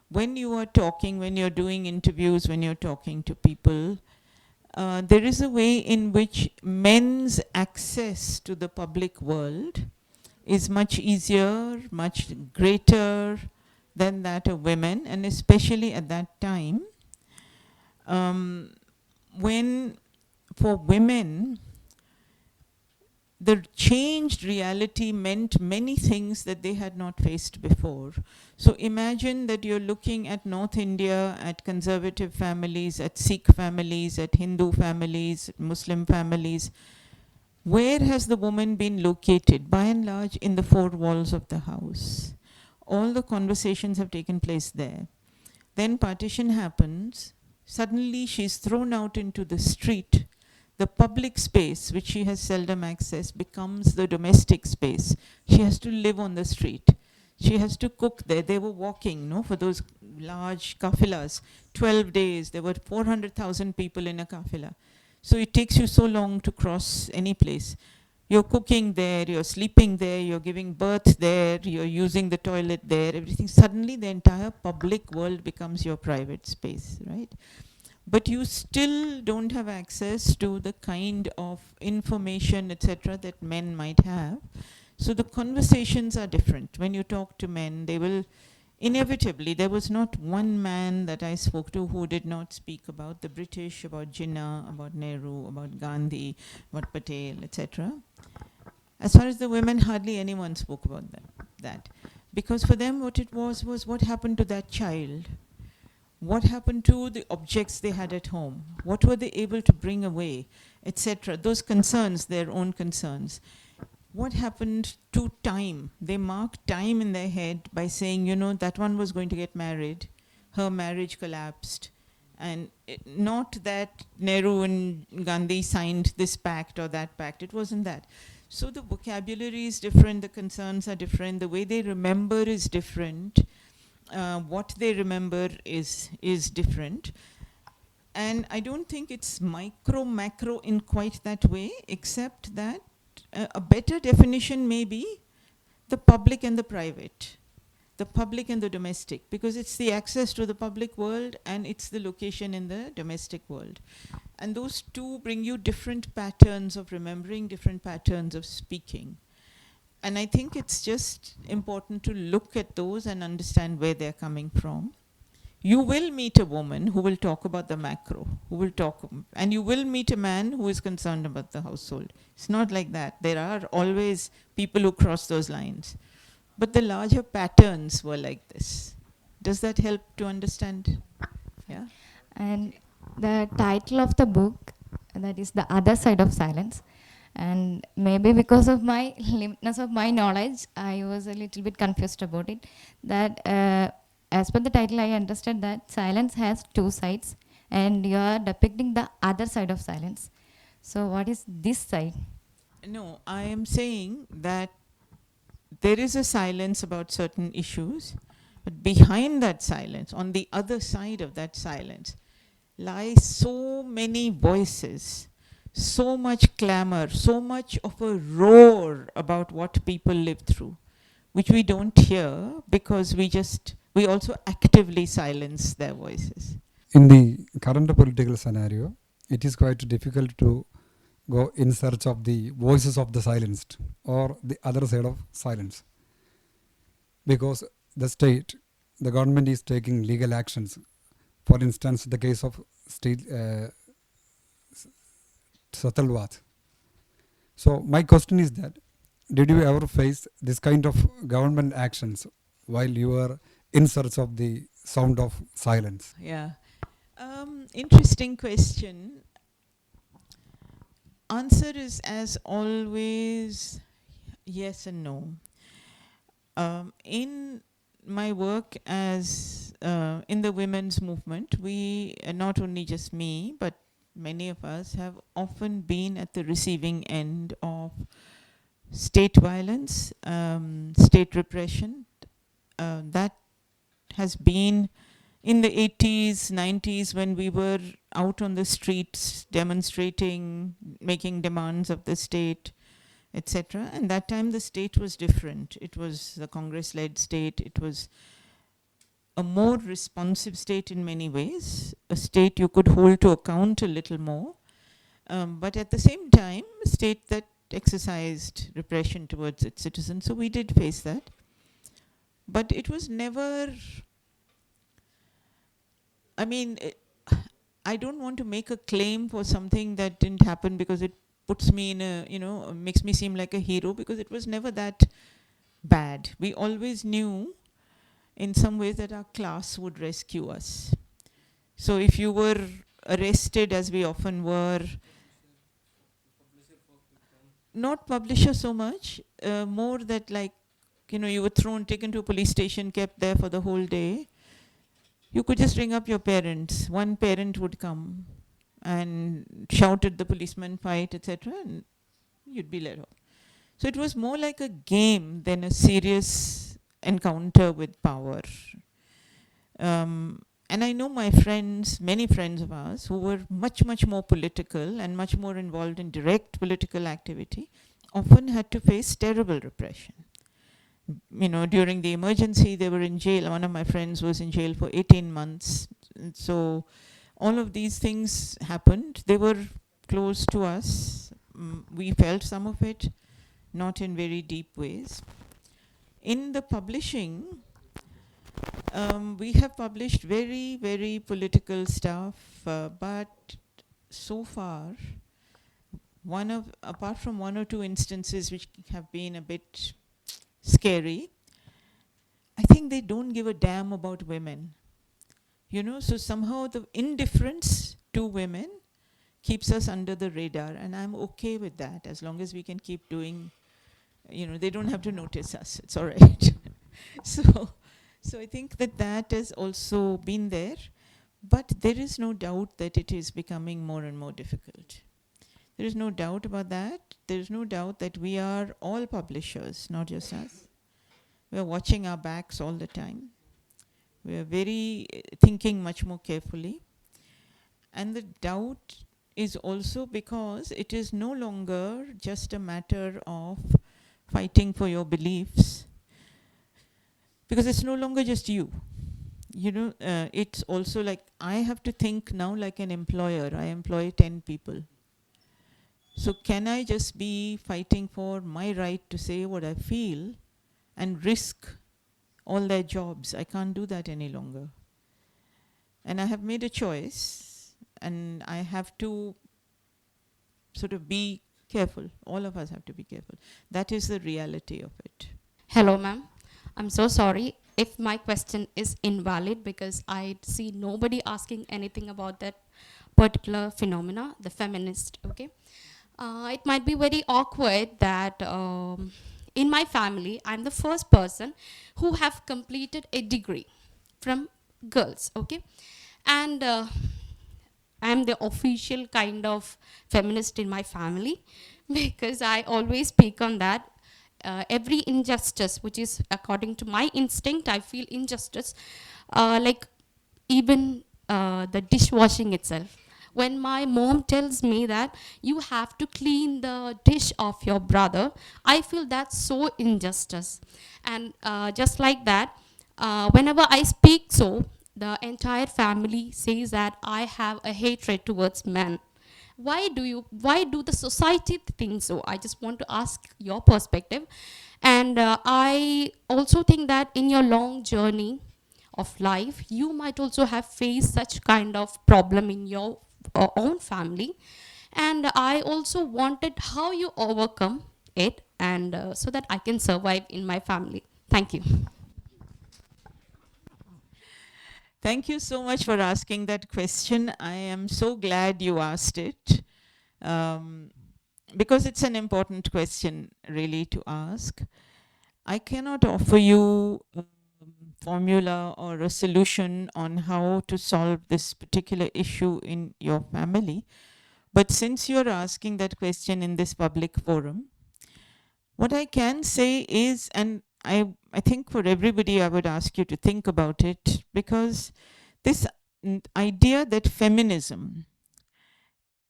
when you are talking, when you're doing interviews, when you're talking to people, there is a way in which men's access to the public world is much easier, much greater than that of women, and especially at that time, when for women, the changed reality meant many things that they had not faced before. So imagine that you're looking at North India, at conservative families, at Sikh families, at Hindu families, Muslim families. Where has the woman been located? By and large, in the four walls of the house. All the conversations have taken place there. Then partition happens. Suddenly she's thrown out into the street. The public space, which she has seldom accessed, becomes the domestic space. She has to live on the street. She has to cook there. They were walking, no, for those large kafilas. 12 days, there were 400,000 people in a kafila. So it takes you so long to cross any place. You're cooking there, you're sleeping there, you're giving birth there, you're using the toilet there, everything. Suddenly the entire public world becomes your private space, right? But you still don't have access to the kind of information, etc., that men might have. So the conversations are different. When you talk to men, they will inevitably, there was not one man that I spoke to who did not speak about the British, about Jinnah, about Nehru, about Gandhi, about Patel, etc. As far as the women, hardly anyone spoke about that. Because for them what it was what happened to that child? What happened to the objects they had at home? What were they able to bring away, etc.? Those concerns, their own concerns. What happened to time? They marked time in their head by saying, you know, that one was going to get married, her marriage collapsed. And not that Nehru and Gandhi signed this pact or that pact, it wasn't that. So the vocabulary is different, the concerns are different, the way they remember is different. What they remember is different. And I don't think it's macro in quite that way, except that a better definition may be the public and the private, the public and the domestic, because it's the access to the public world and it's the location in the domestic world. And those two bring you different patterns of remembering, different patterns of speaking. And I think it's just important to look at those and understand where they're coming from. You will meet a woman who will talk about the macro, who will talk, and you will meet a man who is concerned about the household. It's not like that. There are always people who cross those lines. But the larger patterns were like this. Does that help to understand? Yeah. And the title of the book, that is The Other Side of Silence. And maybe because of my limitness of my knowledge, I was a little bit confused about it. That as per the title, I understood that silence has two sides, and you are depicting the other side of silence. So, what is this side? No, I am saying that there is a silence about certain issues, but behind that silence, on the other side of that silence, lie so many voices, so much clamor, so much of a roar about what people live through, which we don't hear because we also actively silence their voices. In the current political scenario, it is quite difficult to go in search of the voices of the silenced or the other side of silence, because the government is taking legal actions. For instance, the case of Satalwat. So my question is that, did you ever face this kind of government actions while you were in search of the sound of silence? Yeah. Interesting question. Answer is, as always, yes and no. In my work as in the women's movement, we, not only just me, but many of us have often been at the receiving end of state violence, state repression. That has been in the 80s, 90s, when we were out on the streets demonstrating, making demands of the state, etc. And that time the state was different. It was the Congress-led state. It was a more responsive state in many ways, a state you could hold to account a little more, but at the same time, a state that exercised repression towards its citizens. So we did face that. But it was never, I mean, I don't want to make a claim for something that didn't happen because it puts me in a, makes me seem like a hero, because it was never that bad. We always knew in some ways that our class would rescue us. So if you were arrested, as we often were, not publisher so much, more that like, you were taken to a police station, kept there for the whole day. You could just ring up your parents. One parent would come and shout at the policeman, fight, etc., and you'd be let off. So it was more like a game than a serious encounter with power. And I know my friends, many friends of ours, who were much, much more political and much more involved in direct political activity, often had to face terrible repression. During the emergency, they were in jail. One of my friends was in jail for 18 months. And so all of these things happened. They were close to us. We felt some of it, not in very deep ways. In the publishing, we have published very, very political stuff, but so far, apart from one or two instances which have been a bit scary, I think they don't give a damn about women. So somehow the indifference to women keeps us under the radar, and I'm okay with that as long as we can keep doing, they don't have to notice us. It's all right. So I think that has also been there, but there is no doubt that it is becoming more and more difficult. There is no doubt about that. There is no doubt that we are all publishers, not just us. We are watching our backs all the time. We are thinking much more carefully. And the doubt is also because it is no longer just a matter of fighting for your beliefs, because it's no longer just you. It's also like, I have to think now like an employer. I employ 10 people. So can I just be fighting for my right to say what I feel and risk all their jobs? I can't do that any longer. And I have made a choice, and I have to sort of be careful. All of us have to be careful. That is the reality of it. Hello, ma'am. I'm so sorry if my question is invalid because I see nobody asking anything about that particular phenomena, the feminist. Okay, it might be very awkward that in my family, I'm the first person who have completed a degree from girls. Okay, and I'm the official kind of feminist in my family because I always speak on that. Every injustice, which is according to my instinct, I feel injustice, like even the dishwashing itself. When my mom tells me that you have to clean the dish of your brother, I feel that's so injustice. And just like that, whenever I speak so, the entire family says that I have a hatred towards men. Why do the society think so? I just want to ask your perspective. And I also think that in your long journey of life, you might also have faced such kind of problem in your own family. And I also wanted how you overcome it, and so that I can survive in my family. Thank you. Thank you so much for asking that question. I am so glad you asked it, because it's an important question really to ask. I cannot offer you a formula or a solution on how to solve this particular issue in your family. But since you're asking that question in this public forum, what I can say is, and I think for everybody I would ask you to think about it, because this idea that feminism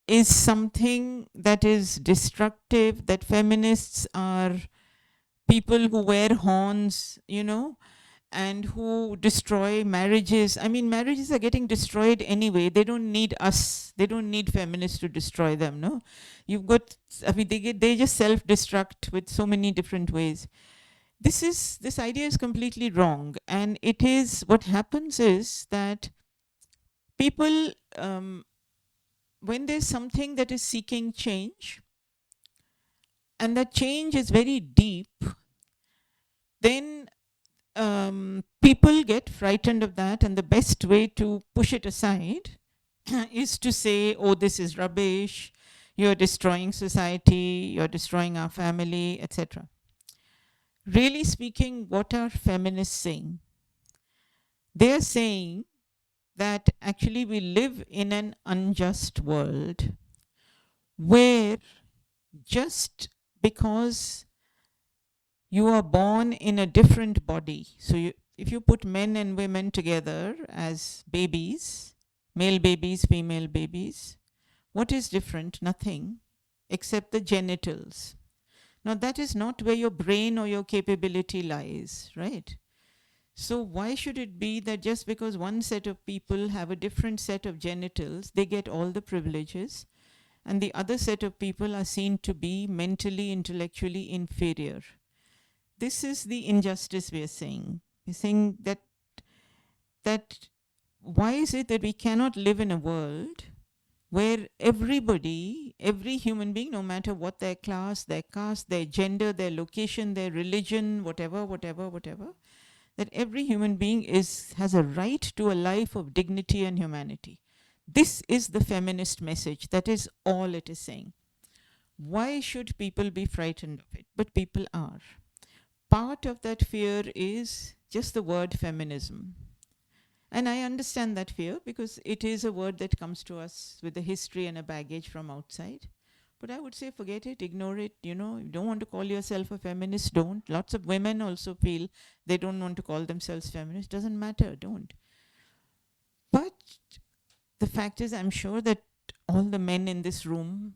is something that is destructive, that feminists are people who wear horns, you know, and who destroy marriages. I mean, marriages are getting destroyed anyway. They don't need us. They don't need feminists to destroy them, no? You've got, I mean, they just self-destruct with so many different ways. This idea is completely wrong. And it is, what happens is that people, when there's something that is seeking change, and that change is very deep, then people get frightened of that, and the best way to push it aside is to say, oh, this is rubbish, you're destroying society, you're destroying our family, etc. Really speaking, what are feminists saying? They're saying that actually we live in an unjust world where just because you are born in a different body, so if you put men and women together as babies, male babies, female babies, what is different? Nothing, except the genitals. Now that is not where your brain or your capability lies, right? So why should it be that just because one set of people have a different set of genitals, they get all the privileges, and the other set of people are seen to be mentally, intellectually inferior? This is the injustice we are saying. We're saying that why is it that we cannot live in a world where everybody, every human being, no matter what their class, their caste, their gender, their location, their religion, whatever, that every human being has a right to a life of dignity and humanity. This is the feminist message. That is all it is saying. Why should people be frightened of it? But people are. Part of that fear is just the word feminism. And I understand that fear because it is a word that comes to us with a history and a baggage from outside. But I would say forget it, ignore it. You know, you don't want to call yourself a feminist, don't. Lots of women also feel they don't want to call themselves feminists. Doesn't matter, don't. But the fact is, I'm sure that all the men in this room,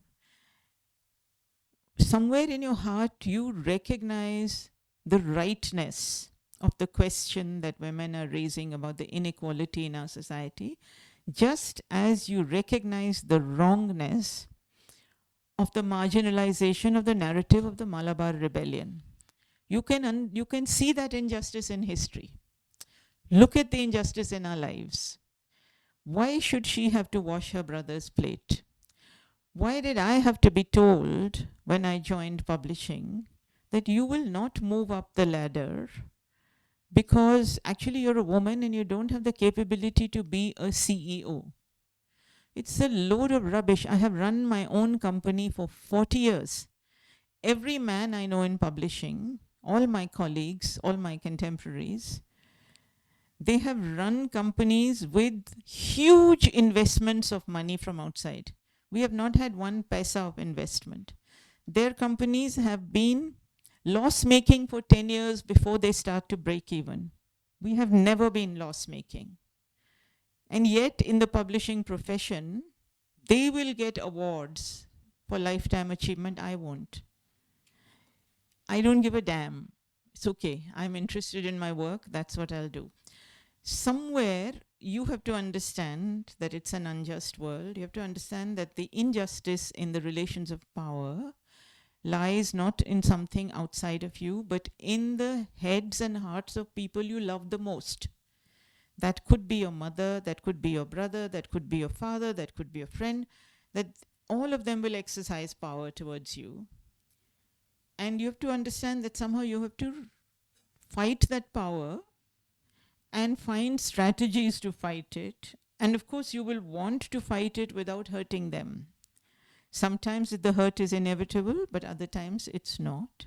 somewhere in your heart, you recognize the rightness of the question that women are raising about the inequality in our society, just as you recognize the wrongness of the marginalization of the narrative of the Malabar Rebellion. You can see that injustice in history. Look at the injustice in our lives. Why should she have to wash her brother's plate? Why did I have to be told when I joined publishing that you will not move up the ladder because actually you're a woman and you don't have the capability to be a CEO? It's a load of rubbish. I have run my own company for 40 years. Every man I know in publishing, all my colleagues, all my contemporaries, they have run companies with huge investments of money from outside. We have not had one paisa of investment. Their companies have been loss-making for 10 years before they start to break even. We have never been loss-making. And yet, in the publishing profession, they will get awards for lifetime achievement. I won't. I don't give a damn. It's okay. I'm interested in my work. That's what I'll do. Somewhere, you have to understand that it's an unjust world. You have to understand that the injustice in the relations of power lies not in something outside of you, but in the heads and hearts of people you love the most. That could be your mother, that could be your brother, that could be your father, that could be a friend, that all of them will exercise power towards you. And you have to understand that somehow you have to fight that power and find strategies to fight it. And of course, you will want to fight it without hurting them. Sometimes the hurt is inevitable, but other times it's not.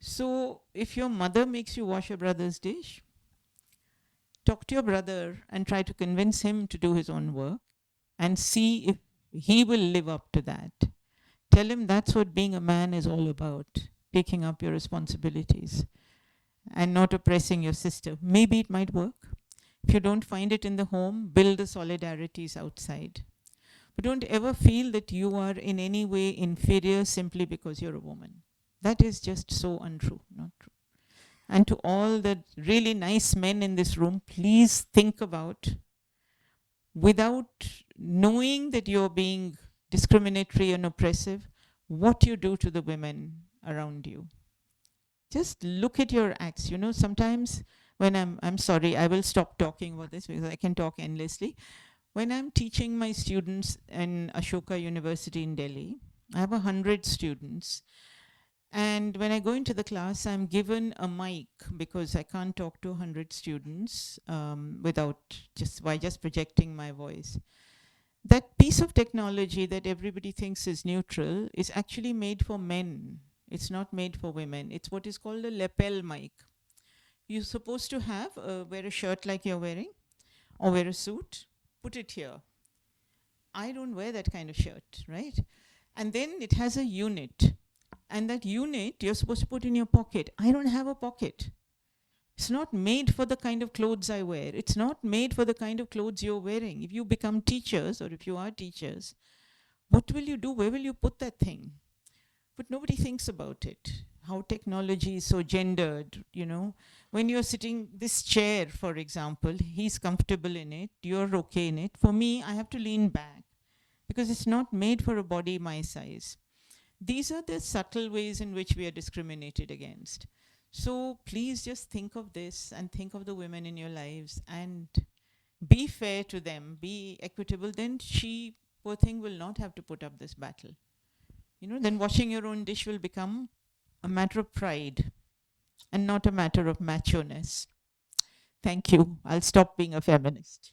So if your mother makes you wash your brother's dish, talk to your brother and try to convince him to do his own work and see if he will live up to that. Tell him that's what being a man is all about, taking up your responsibilities and not oppressing your sister. Maybe it might work. If you don't find it in the home, build the solidarities outside. But don't ever feel that you are in any way inferior simply because you're a woman. That is just so untrue, not true. And to all the really nice men in this room, please think about, without knowing that you're being discriminatory and oppressive, what you do to the women around you. Just look at your acts. You know, sometimes when I'm sorry, I will stop talking about this because I can talk endlessly. When I'm teaching my students in Ashoka University in Delhi, I have 100 students. And when I go into the class, I'm given a mic because I can't talk to 100 students by just projecting my voice. That piece of technology that everybody thinks is neutral is actually made for men. It's not made for women. It's what is called a lapel mic. You're supposed to wear a shirt like you're wearing, or wear a suit, put it here. I don't wear that kind of shirt, right? And then it has a unit. And that unit you're supposed to put in your pocket. I don't have a pocket. It's not made for the kind of clothes I wear. It's not made for the kind of clothes you're wearing. If you become teachers, or if you are teachers, what will you do? Where will you put that thing? But nobody thinks about it. How technology is so gendered, you know. When you're sitting, this chair, for example, he's comfortable in it, you're okay in it. For me, I have to lean back because it's not made for a body my size. These are the subtle ways in which we are discriminated against. So please just think of this and think of the women in your lives and be fair to them, be equitable. Then she, poor thing, will not have to put up this battle. You know, then washing your own dish will become a matter of pride and not a matter of macho-ness. Thank you. I'll stop being a feminist.